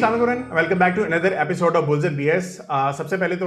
अस्सलाम वालेकुम, welcome back to another episode of bulls and BS. सबसे पहले तो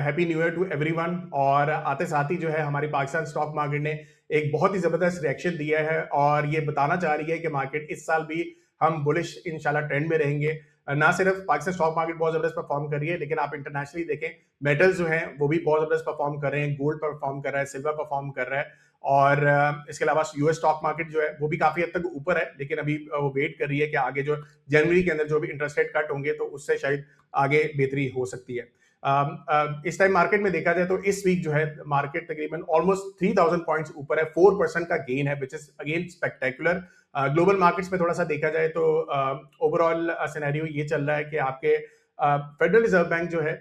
happy new year to everyone. और आते साथ ही जो है हमारी पाकिस्तान स्टॉक मार्केट ने एक बहुत ही ज़बरदस्त रिएक्शन दिया है और ये बताना चाह रही है कि मार्केट इस साल भी हम बुलिश इंशाल्लाह ट्रेंड में रहेंगे। ना सिर्फ पाकिस्तान स्टॉक मार्केट बहुत ज़बरदस्त परफॉर्म कर रही है, लेकिन आप इंटरनेशनली देखें मेटल्स जो हैं वो भी बहुत ज़बरदस्त परफॉर्म कर रहे हैं। गोल्ड परफॉर्म कर रहा है, सिल्वर परफॉर्म कर रहा है और इसके अलावा यूएस स्टॉक मार्केट जो है वो भी काफ़ी हद तक ऊपर है, लेकिन अभी वो वेट कर रही है कि आगे जो जनवरी के अंदर जो भी इंटरेस्ट रेट कट होंगे तो उससे शायद आगे बेहतरी हो सकती है। इस टाइम मार्केट में देखा जाए तो इस वीक जो है मार्केट तकरीबन ऑलमोस्ट 3000 पॉइंट्स ऊपर है, 4% का गेन है, which is again spectacular. Global markets में थोड़ा सा देखा जाए तो ओवरऑल सिनेरियो ये चल रहा है कि आपके फेडरल रिजर्व बैंक जो है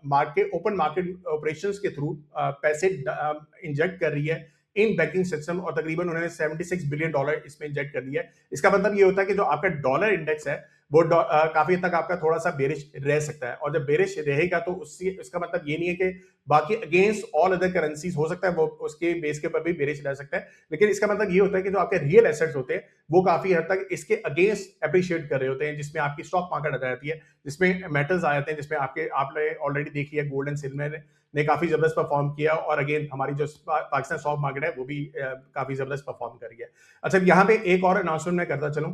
मार्केट ओपन मार्केट ऑपरेशंस के थ्रू पैसे इंजेक्ट कर रही है इन बैंकिंग सिस्टम और तकरीबन उन्होंने $76 बिलियन इसमें इंजेक्ट कर दिया है। इसका मतलब ये होता है कि जो आपका डॉलर इंडेक्स है वो काफी हद तक आपका थोड़ा सा बेरिश रह सकता है, और जब बेरिश रहेगा तो उससे इसका मतलब ये नहीं है कि बाकी अगेंस्ट ऑल अदर करेंसीज हो सकता है वो उसके बेस के ऊपर भी बेरिश रह सकता है, लेकिन इसका मतलब ये होता है कि जो आपके रियल एसेट्स होते हैं वो काफी हद तक इसके अगेंस्ट अप्रिशिएट कर रहे होते हैं, जिसमें आपकी स्टॉक मार्केट आ जाती है, जिसमें मेटल्स आ जाते हैं, जिसमें आपने ऑलरेडी देखी है गोल्ड एंड सिल्वर ने काफी जबरदस्त परफॉर्म किया, और अगेन हमारी जो पाकिस्तान स्टॉक मार्केट है वो भी काफी जबरदस्त परफॉर्म कर रही है। अच्छा, यहाँ पे एक और अनाउंसमेंट मैं करता चलूं।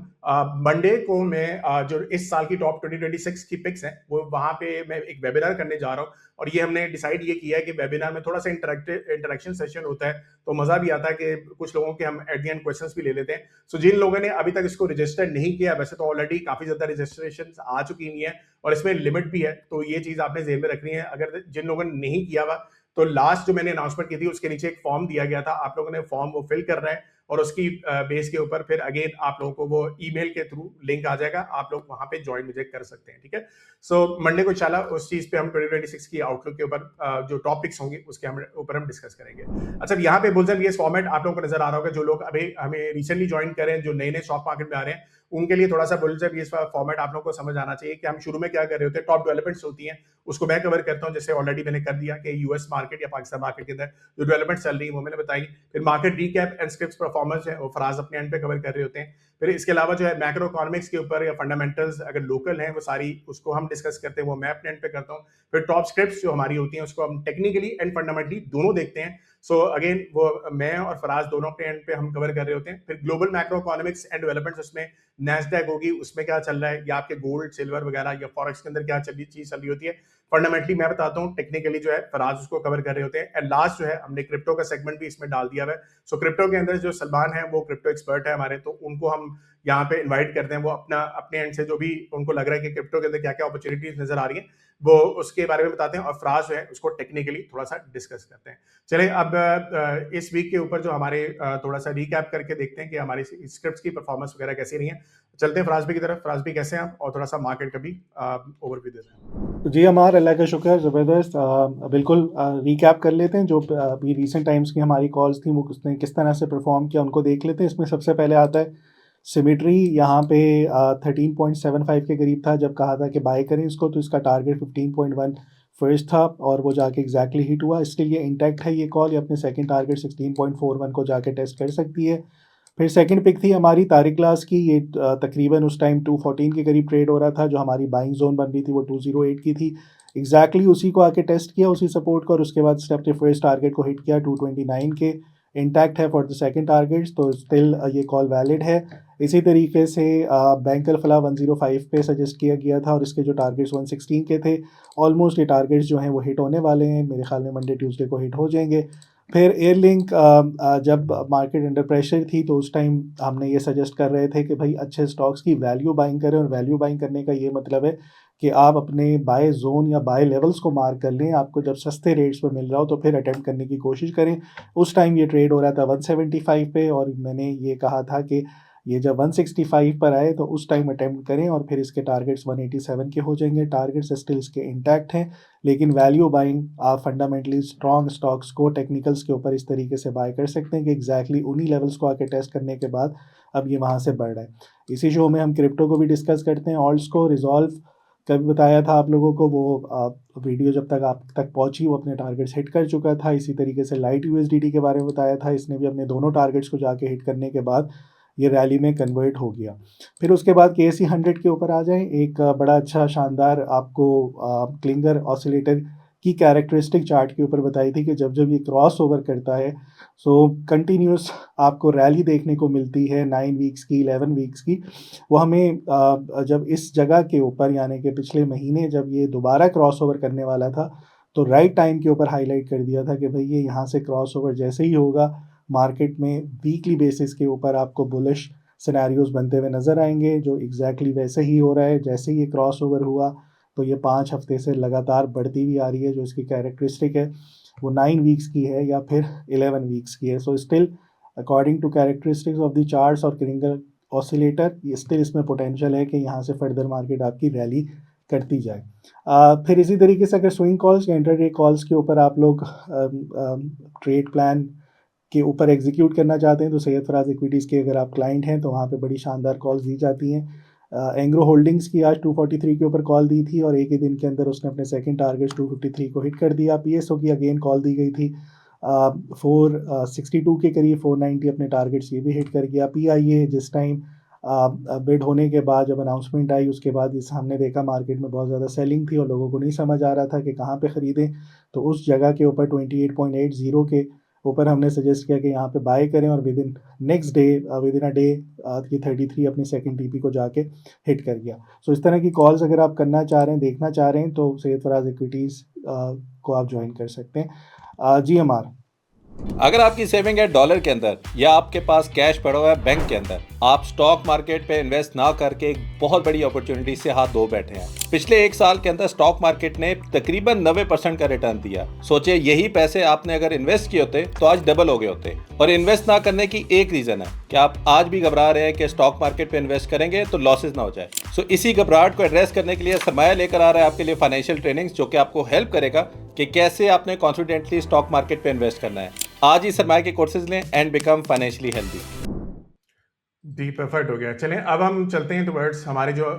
मंडे को मैं जो इस साल की टॉप 2026 की पिक्स हैं वो वहां पे मैं एक वेबिनार करने जा रहा हूं, और ये हमने डिसाइड ये किया है कि वेबिनार में थोड़ा सा इंटरेक्शन सेशन होता है तो मजा भी आता है कि कुछ लोगों के हम एट द एंड क्वेश्चंस भी ले लेते हैं। सो जिन लोगों ने अभी तक इसको रजिस्टर नहीं किया, वैसे तो ऑलरेडी काफी ज्यादा रजिस्ट्रेशन आ चुकी हुई है और इसमें लिमिट भी है, तो ये चीज आपने जेब में रखनी है। अगर जिन लोगों ने नहीं किया हुआ तो लास्ट जो मैंने अनाउंसमेंट की थी उसके नीचे एक फॉर्म दिया गया था, आप लोगों ने फॉर्म वो फिल कर रहे हैं और उसकी बेस के ऊपर फिर अगेन आप लोगों को वो ईमेल के थ्रू लिंक आ जाएगा, आप लोग वहां पे ज्वाइन मुझे कर सकते हैं। ठीक है, सो मंडे को इंशाल्लाह उस चीज पे हम 2026 की आउटलुक के ऊपर जो टॉपिक्स होंगे उसके ऊपर हम डिस्कस करेंगे। अच्छा, यहाँ पे बुल्स एंड बीएस फॉर्मेट आप लोगों को नजर आ रहा होगा, जो लोग अभी हमें रिसेंटली ज्वाइन कर रहे हैं, जो नए नए स्टॉक मार्केट में आ रहे हैं, उनके लिए थोड़ा सा बुल्स एंड बीएस फॉर्मेट आप लोगों को समझ आना चाहिए कि हम शुरू में क्या कर रहे होते हैं। टॉप डेवलपमेंट्स होती हैं उसको मैं कवर करता हूँ, जैसे ऑलरेडी मैंने कर दिया कि यूएस मार्केट या पाकिस्तान मार्केट के अंदर जो डेवलपमेंट चल रही है वो मैंने बताई। फिर market recap and script performance है वो फराज अपने एंड पे कवर कर रहे होते हैं। फिर इसके अलावा जो है मैक्रो इकोनॉमिक्स के ऊपर या फंडामेंटल्स अगर लोकल हैं वो सारी उसको हम डिस्कस करते हैं, वो मैं अपने एंड पे करता हूँ। फिर टॉप स्क्रिप्ट्स जो हमारी होती हैं उसको हम टेक्निकली एंड फंडामेंटली दोनों देखते हैं। सो अगेन वो मैं और फराज दोनों अपने एंड पे हम कवर कर रहे होते हैं। फिर global macro economics and developments, उसमें नैस्डैक होगी, उसमें क्या चल रहा है, या आपके गोल्ड सिल्वर वगैरह या फॉरेक्स के अंदर क्या चीज चल रही होती है, फंडामेंटली मैं बताता हूँ, टेक्निकली जो है फराज उसको कवर कर रहे होते हैं। एंड लास्ट जो है हमने क्रिप्टो का सेगमेंट भी इसमें डाल दिया है। सो क्रिप्टो के अंदर जो सलमान है वो क्रिप्टो एक्सपर्ट है हमारे, तो उनको हम यहाँ पे इनवाइट करते हैं, वो अपने एंड से जो भी उनको लग रहा है कि क्रिप्टो के अंदर क्या क्या अपॉर्चुनिटीज नजर आ रही है वो उसके बारे में बताते हैं, और फराज जो है उसको टेक्निकली थोड़ा सा डिस्कस करते हैं। चलिए अब इस वीक के ऊपर जो हमारे थोड़ा सा रिकैप करके देखते हैं कि हमारी स्क्रिप्ट्स की परफॉर्मेंस वगैरह कैसी रही है। चलते हैं फराज भाई की तरफ। फराज भाई कैसे हैं आप, और थोड़ा सा मार्केट का भी ओवरव्यू दे दें। जी हमार अल्लाह का शुक्र, ज़बरदस्त। बिल्कुल रिकैप कर लेते हैं जो अभी रीसेंट टाइम्स की हमारी कॉल्स थी वो किस तरह से परफॉर्म किया, उनको देख लेते हैं। इसमें सबसे पहले आता है सिमेट्री। यहाँ पे 13.75 के करीब था जब कहा था कि बाय करें इसको, तो इसका टारगेट 15.1 फर्स्ट था और वो जाके एग्जैक्टली हिट हुआ, इसके लिए इंटैक्ट है ये कॉल। ये अपने सेकंड टारगेट 16.41 को जाके टेस्ट कर सकती है। फिर सेकंड पिक थी हमारी तारिक ग्लास की। ये तकरीबन उस टाइम 214 के करीब ट्रेड हो रहा था, जो हमारी बाइंग जोन बन रही थी वो 208 की थी। एग्जैक्टली उसी को आके टेस्ट किया, उसी सपोर्ट को, और उसके बाद स्टेप फर्स्ट टारगेट को हिट किया 229 के। इंटैक्ट है फॉर द सेकंड टारगेट्स, तो स्टिल ये कॉल वैलिड है। इसी तरीके से बैंक अल-फलाह 105 पे सजेस्ट किया गया था और इसके जो टारगेट्स 116 के थे, ऑलमोस्ट ये टारगेट्स जो हैं वो हिट होने वाले हैं, मेरे ख्याल में मंडे ट्यूसडे को हिट हो जाएंगे। फिर एयरलिंक जब मार्केट अंडर प्रेशर थी तो उस टाइम हमने ये सजेस्ट कर रहे थे कि भाई अच्छे स्टॉक्स की वैल्यू बाइंग करें, और वैल्यू बाइंग करने का ये मतलब है कि आप अपने बाय जोन या बाय लेवल्स को मार्क कर लें। आपको जब सस्ते रेट्स पर मिल रहा हो तो फिर अटेम्प्ट करने की कोशिश करें। उस टाइम ये ट्रेड हो रहा था 175 पे, और मैंने ये कहा था कि ये जब 165 पर आए तो उस टाइम अटेम्प्ट करें, और फिर इसके टारगेट्स 187 के हो जाएंगे। टारगेट्स स्टिल इसके इंटैक्ट हैं, लेकिन वैल्यू बाइंग आप फंडामेंटली स्ट्रॉन्ग स्टॉक्स को टेक्निकल्स के ऊपर इस तरीके से बाय कर सकते हैं कि एग्जैक्टली उन्हीं लेवल्स को आके टेस्ट करने के बाद अब ये वहाँ से बढ़ रहा है। इसी शो में हम क्रिप्टो को भी डिस्कस करते हैं। ऑल्ट्स को रिजॉल्व कभी बताया था आप लोगों को, वो वीडियो जब तक आप तक पहुंची वो अपने टारगेट्स हिट कर चुका था। इसी तरीके से लाइट यूएसडीटी के बारे में बताया था, इसने भी अपने दोनों टारगेट्स को जाके हिट करने के बाद ये रैली में कन्वर्ट हो गया। फिर उसके बाद KSE 100 के ऊपर आ जाएँ, एक बड़ा अच्छा शानदार आपको क्लिंगर ऑसिलेटर की कैरेक्टरिस्टिक चार्ट के ऊपर बताई थी कि जब-जब ये क्रॉस ओवर करता है, सो कंटिन्यूअस आपको रैली देखने को मिलती है 9 वीक्स की, 11 वीक्स की। वो हमें जब इस जगह के ऊपर यानी कि पिछले महीने जब ये दोबारा क्रॉस ओवर करने वाला था, तो राइट टाइम के ऊपर हाइलाइट कर दिया था कि भई ये यहाँ से क्रॉस ओवर जैसे ही होगा, मार्केट में वीकली बेसिस के ऊपर आपको बुलिश सिनेरियोज़ बनते हुए नज़र आएँगे, जो एग्ज़ैक्टली वैसे ही हो रहा है। जैसे ही ये क्रॉस ओवर हुआ, तो ये 5 हफ़्ते से लगातार बढ़ती हुई आ रही है, जो इसकी कैरेक्टरिस्टिक है, वो 9 वीक्स की है या फिर 11 वीक्स की है। So still according to characteristics of the charts और क्लिंगर ऑसिलेटर, ये स्टिल इसमें पोटेंशियल है कि यहाँ से फर्दर मार्केट आपकी रैली करती जाए। फिर इसी तरीके से अगर स्विंग कॉल्स या इंट्राडे कॉल्स के ऊपर आप लोग ट्रेड प्लान के ऊपर एग्जीक्यूट करना चाहते हैं, तो सैयद फराज इक्विटीज़ के अगर आप क्लाइंट हैं, तो वहाँ पे बड़ी शानदार कॉल्स दी जाती हैं। एंग्रो होल्डिंग्स की आज 243 के ऊपर कॉल दी थी और एक ही दिन के अंदर उसने अपने सेकंड टारगेट 253 को हिट कर दिया। PSO की अगेन कॉल दी गई थी 462 के करीब, 490 अपने टारगेट्स ये भी हिट कर गया। PIA जिस टाइम बिड होने के बाद जब अनाउंसमेंट आई, उसके बाद इस हमने देखा मार्केट में बहुत ज़्यादा सेलिंग थी और लोगों को नहीं समझ आ रहा था कि कहाँ पे ख़रीदें, तो उस जगह के ऊपर 28.80 के ऊपर हमने सजेस्ट किया कि यहाँ पे बाय करें और within next day within a day ये 33 अपनी सेकंड TP को जाके हिट कर गया। सो इस तरह की कॉल्स अगर आप करना चाह रहे हैं, देखना चाह रहे हैं, तो सैयद फराज इक्विटीज़ को आप ज्वाइन कर सकते हैं। GMR अगर आपकी सेविंग है डॉलर के अंदर या आपके पास कैश पड़ा हुआ है बैंक के अंदर, आप स्टॉक मार्केट पे इन्वेस्ट ना करके एक बहुत बड़ी अपॉर्चुनिटी से हाथ धो बैठे हैं। पिछले एक साल के अंदर स्टॉक मार्केट ने तकरीबन 90% का रिटर्न दिया। सोचिए यही पैसे आपने अगर इन्वेस्ट किए होते तो आज डबल हो गए होते। और इन्वेस्ट ना करने की एक रीजन है कि आप आज भी घबरा रहे हैं कि स्टॉक मार्केट पे इन्वेस्ट करेंगे तो लॉसेज ना हो जाए। सो इसी घबराहट को एड्रेस करने के लिए सरमाया लेकर आ रहा है आपके लिए फाइनेंशियल ट्रेनिंग्स, जो कि आपको हेल्प करेगा कि कैसे आपने कॉन्फिडेंटली स्टॉक मार्केट पे इन्वेस्ट करना है। आज ही सरमाया के कोर्सेज लें एंड बिकम फाइनेंशियली हेल्दी। जी परफेक्ट हो गया। चलें अब हम चलते हैं टुवर्ड्स हमारे जो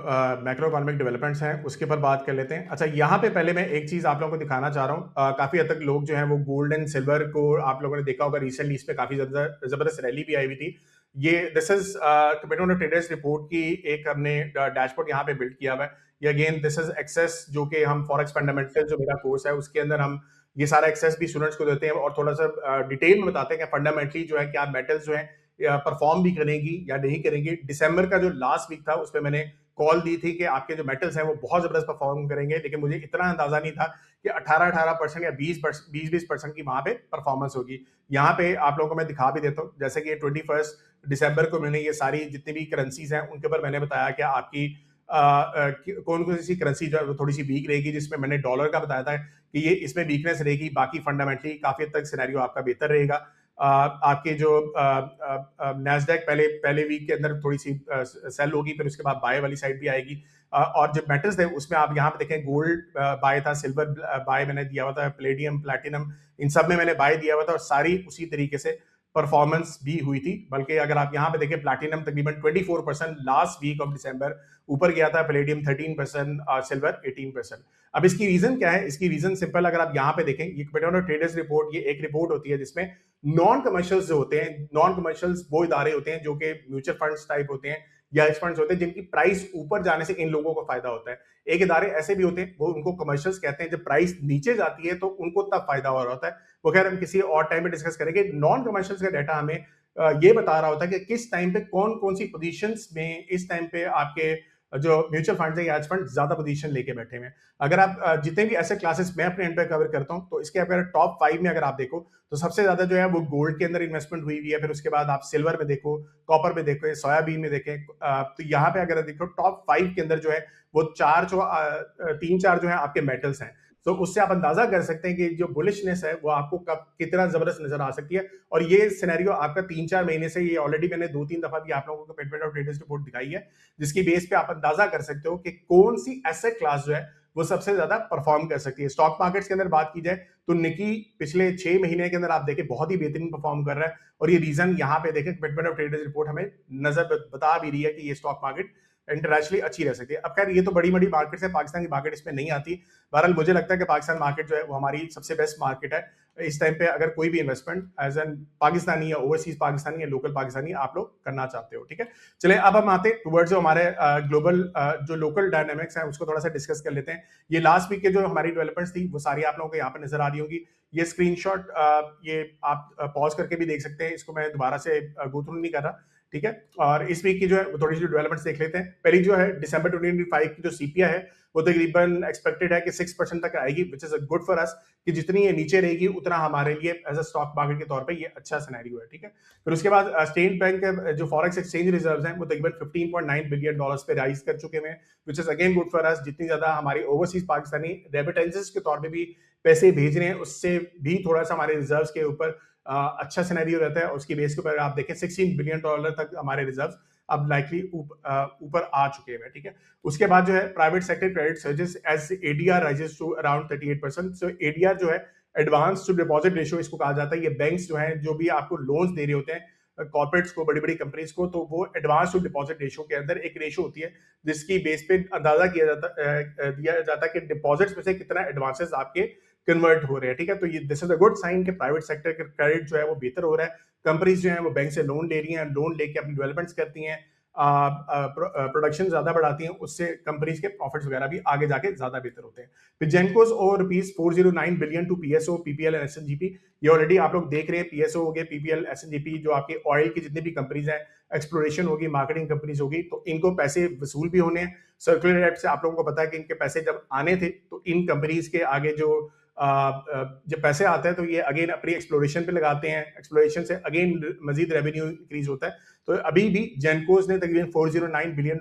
मैक्रो इकोनॉमिक डेवलपमेंट्स हैं उसके ऊपर बात कर लेते हैं। अच्छा, यहाँ पे पहले मैं एक चीज़ आप लोगों को दिखाना चाह रहा हूँ। काफ़ी हद तक लोग जो हैं वो गोल्ड एंड सिल्वर को आप लोगों ने देखा होगा, रिसेंटली इस पे काफ़ी ज़बरदस्त रैली भी आई हुई थी। ये दिस इज कमेटोनो ट्रेडर्स रिपोर्ट की एक हमने डैशबोर्ड यहाँ पे बिल्ड किया हुआ है। ये अगेन दिस इज एक्सेस, जो कि हम फॉरेक्स फंडामेंटल जो मेरा कोर्स है उसके अंदर हम ये सारा एक्सेस भी स्टूडेंट्स को देते हैं और थोड़ा सा डिटेल में बताते हैं कि फंडामेंटली जो है क्या मेटल्स जो है परफॉर्म भी करेंगी या नहीं करेंगी। दिसंबर का जो लास्ट वीक था उसमें मैंने कॉल दी थी कि आपके जो मेटल्स हैं वो बहुत जबरदस्त परफॉर्म करेंगे, लेकिन मुझे इतना अंदाजा नहीं था कि 18% या 20% की वहां पे परफॉर्मेंस होगी। यहाँ पे आप लोगों को मैं दिखा भी देता हूँ, जैसे कि 21 दिसंबर को मैंने ये सारी जितनी भी करेंसीज हैं उनके ऊपर मैंने बताया कि आपकी कौन कौन सी करेंसी जो है वो थोड़ी सी वीक रहेगी, जिसमें मैंने डॉलर का बताया था कि ये इसमें वीकनेस रहेगी, बाकी फंडामेंटली काफी हद तक सिनेरियो आपका बेहतर रहेगा। आपके जो नैस्डैक पहले वीक के अंदर थोड़ी सी सेल होगी, फिर उसके बाद बाय वाली साइड भी आएगी। और जो मेटल्स थे उसमें आप यहाँ पे देखें, गोल्ड बाय था, सिल्वर बाय मैंने दिया हुआ था, प्लेडियम, प्लैटिनम, इन सब में मैंने बाय दिया हुआ था और सारी उसी तरीके से परफॉर्मेंस भी हुई थी। बल्कि अगर आप यहाँ पे देखें, प्लैटिनम तकरीबन 24% लास्ट वीक ऑफ दिसंबर ऊपर गया था, प्लेडियम 13% और सिल्वर 18%। अब इसकी रीजन क्या है? इसकी रीजन सिंपल, अगर आप यहाँ पे देखें, ये कमेटोनो ट्रेडर्स रिपोर्ट, ये एक रिपोर्ट होती है जिसमें नॉन कमर्शियल्स जो होते हैं, नॉन कमर्शियल्स वो इदारे होते हैं जो कि म्यूचुअल फंड्स टाइप होते हैं या हेज फंड्स होते हैं, जिनकी प्राइस ऊपर जाने से इन लोगों को फायदा होता है। एक इदारे ऐसे भी होते हैं, वो उनको कमर्शियल्स कहते हैं, जब प्राइस नीचे जाती है तो उनको तब फायदा हो रहा होता है। वो खैर हम किसी और टाइम में डिस्कस करेंगे। नॉन कमर्शियल्स का डाटा हमें ये बता रहा होता है कि किस टाइम पे कौन कौन सी पोजीशंस में इस टाइम पे आपके जो म्यूचुअल फंड्स है या हेज फंड ज्यादा पोजीशन लेके बैठे हुए हैं। अगर आप जितने भी ऐसे क्लासेस मैं अपने एंड पे कवर करता हूं, तो इसके अगर टॉप 5 में अगर आप देखो तो सबसे ज्यादा जो है वो गोल्ड के अंदर इन्वेस्टमेंट हुई हुई है। फिर उसके बाद आप सिल्वर में देखो, कॉपर में देखो, सोयाबीन में देखें। तो यहाँ पे अगर देखो टॉप 5 के अंदर जो है वो 3-4 जो है आपके मेटल्स हैं। तो उससे आप अंदाजा कर सकते हैं कि जो बुलिशनेस है वो आपको कब कितना जबरदस्त नजर आ सकती है। और ये सिनेरियो आपका 3-4 महीने से, ये ऑलरेडी मैंने 2-3 दफा भी आप लोगों को कमिटमेंट ऑफ ट्रेडर्स रिपोर्ट दिखाई है, जिसकी बेस पे आप अंदाजा कर सकते हो कि कौन सी एसेट क्लास जो है वो सबसे ज्यादा परफॉर्म कर सकती है। स्टॉक मार्केट्स के अंदर बात की जाए तो निकी पिछले 6 महीने के अंदर आप देखें बहुत ही बेहतरीन परफॉर्म कर रहा है, और ये रीजन यहाँ पे देखें, कमिटमेंट ऑफ ट्रेडर्स रिपोर्ट हमें नजर बता भी रही है कि ये स्टॉक मार्केट इंटरनेशनली अच्छी रह सकती है। अब खैर ये तो बड़ी बड़ी मार्केट्स है, पाकिस्तान की मार्केट इसमें नहीं आती। बहरहाल मुझे लगता है कि पाकिस्तान मार्केट जो है वो हमारी सबसे बेस्ट मार्केट है इस टाइम पे, अगर कोई भी इन्वेस्टमेंट एज एन पाकिस्तानी या ओवरसीज पाकिस्तानी या लोकल पाकिस्तानी आप लोग करना चाहते हो। ठीक है, चलिए अब हम आते हैं टुवर्ड्स जो हमारे ग्लोबल जो लोकल डायनामिक्स हैं उसको थोड़ा सा डिस्कस कर लेते हैं। ये लास्ट वीक के जो हमारी डेवलपमेंट्स थी वो सारी आप लोगों को यहाँ पर नजर आ रही होंगी। ये स्क्रीनशॉट ये आप पॉज करके भी देख सकते हैं, इसको मैं दोबारा से गो थ्रू नहीं कर रहा। ठीक है, और इस वीक की जो है थोड़ी सी डेवलपमेंट्स देख लेते हैं। पहली जो है दिसंबर 2025 की जो सीपीआई है वो तकरीबन एक्सपेक्टेड है कि 6% तक आएगी, विच is a good for us, कि जितनी ये नीचे रहेगी उतना हमारे लिए एज अ स्टॉक मार्केट के तौर पे ये अच्छा सिनेरियो है। ठीक है, फिर उसके बाद स्टेट बैंक के जो फॉरेक्स एक्सचेंज रिजर्व्स हैं वो तकरीबन $15.9 बिलियन पे राइज कर चुके हैं, which is again good for us. जितनी ज्यादा हमारी ओवरसीज पाकिस्तानी रेमिटेंसेस के तौर पे भी पैसे भेज रहे हैं उससे भी थोड़ा सा हमारे रिजर्व्स के ऊपर अच्छा सिनेरियो रहता है। उसकी बेस के ऊपर आप देखें $16 बिलियन तक हमारे रिजर्व्स अब लाइकली ऊपर आ चुके हैं। ठीक है, उसके बाद जो है private sector credit surges as ADR rises to around 38%। So ADR जो है एडवांस टू डिपॉजिट रेशियो इसको कहा जाता है। ये बैंक्स जो है जो भी आपको लोन्स दे रहे होते हैं कॉर्पोरेट्स को, बड़ी बड़ी कंपनीज को, तो वो एडवांस टू डिपॉजिट रेशियो के अंदर एक रेशियो होती है जिसकी बेस पे अंदाजा दिया जाता है कि डिपॉजिट्स में से कितना एडवांसेस आपके कन्वर्ट हो रहे हैं। ठीक है, तो ये this is a good sign कि प्राइवेट सेक्टर का क्रेडिट जो है वो बेहतर हो रहा है। कंपनीज जो है वो बैंक से लोन ले रही हैं, लोन लेके अपनी डेवलपमेंट्स करती हैं, प्रोडक्शन ज्यादा बढ़ाती हैं, उससे कंपनीज के प्रॉफिट्स वगैरह भी आगे जाके ज्यादा बेहतर होते हैं। फिर जेनकोस और ₹409 billion to PSO, PPL and SNGP, ये ऑलरेडी आप लोग देख रहे हैं। पीएसओ हो गए, पीपीएल, एसएनजीपी, जो आपके ऑयल की जितनी भी कंपनीज हैं, एक्सप्लोरेशन होगी, मार्केटिंग कंपनीज होगी, तो इनको पैसे वसूल भी होने हैं। सर्कुलर डेब्ट से आप लोगों को पता है कि इनके पैसे जब आने थे तो इन कंपनीज के आगे जो जब पैसे आते हैं तो ये अगेन अपनी एक्सप्लोरेशन पे लगाते हैं, एक्सप्लोरेशन से अगेन मजीद रेवेन्यू इंक्रीज होता है। तो अभी भी जेनकोस ने तकरीबन ₹409 बिलियन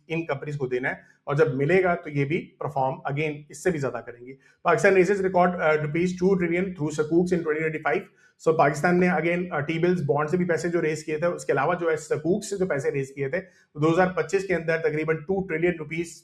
इन कंपनीज को देना है, और जब मिलेगा तो ये भी परफॉर्म अगेन इससे भी ज्यादा करेंगी। Pakistan raises record ₹2 trillion through sukuks in 2025। सो पाकिस्तान ने अगेन टी बिल्स बॉन्ड से भी पैसे जो रेस किए थे, उसके अलावा जो है सकूक से जो पैसे रेस किए थे 2025 के अंदर तकरीबन ₹2 ट्रिलियन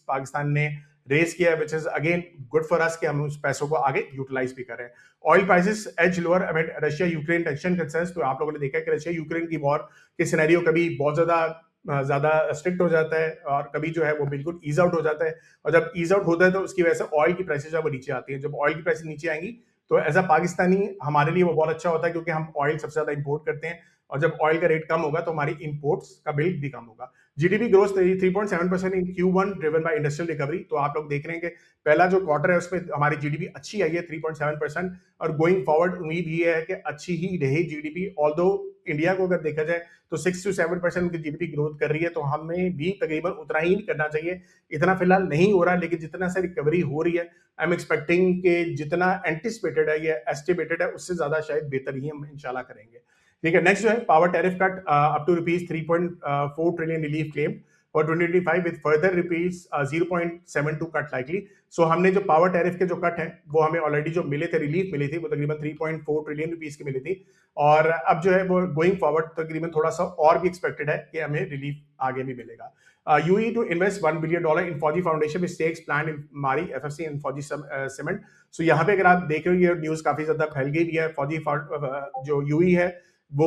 पाकिस्तान ने रेस किया, which is again good for us कि हम उस पैसों को आगे यूटिलाइज भी कर रहे हैं। Oil prices as lower amid Russia Ukraine tension concerns. तो आप लोगों ने देखा है कि रशिया यूक्रेन की वॉर के सिनेरियो कभी बहुत ज्यादा स्ट्रिक्ट हो जाता है और कभी जो है वो बिल्कुल ईज आउट हो जाता है, और जब ईज आउट होता है तो उसकी वजह से ऑयल की प्राइसेस जो वो नीचे आती है। जब ऑयल की प्राइसेस नीचे आएंगी तो एज अ पाकिस्तानी हमारे लिए वो बहुत अच्छा होता है, क्योंकि हम ऑयल सबसे ज्यादा इंपोर्ट करते हैं, और जब ऑयल का रेट कम होगा तो हमारी इंपोर्ट्स का बिल भी कम होगा। GDP growth 3.7% in Q1 driven by industrial recovery. तो आप लोग देख रहे हैं कि पहला जो क्वार्टर है उसमें हमारी जीडीपी अच्छी आई है 3.7%, और गोइंग फॉरवर्ड उम्मीद ये है कि अच्छी ही रहे जीडीपी। ऑल्दो इंडिया को अगर देखा जाए तो 6 to 7% की जीडीपी ग्रोथ कर रही है, तो हमें भी तकरीबन उतना ही करना चाहिए। इतना फिलहाल नहीं हो रहा, लेकिन जितना से रिकवरी हो रही है आई एम एक्सपेक्टिंग कि जितना एंटिसिपेटेड है या एस्टिमेटेड है उससे ज्यादा शायद बेहतर ही हम इंशाल्लाह करेंगे। ठीक है, नेक्स्ट जो है power tariff cut up to ₹3.4 trillion relief claim for 2025 with further ₹0.72 cut likely. सो हमने जो पावर टैरिफ के जो कट है वो हमें ऑलरेडी जो मिले थे, रिलीफ मिली थी, वो तकरीबन ₹3.4 ट्रिलियन की मिली थी, और अब जो है वो गोइंग फॉरवर्ड तकरीबन थोड़ा सा और भी एक्सपेक्टेड है कि हमें रिलीफ आगे भी मिलेगा। UAE to invest $1 billion in Fauji foundation with stakes plan in Mari FFC and Fauji cement. सो यहाँ पे अगर आप देख रहे हो ये न्यूज काफी ज्यादा फैल गई है। फौजी जो UAE है वो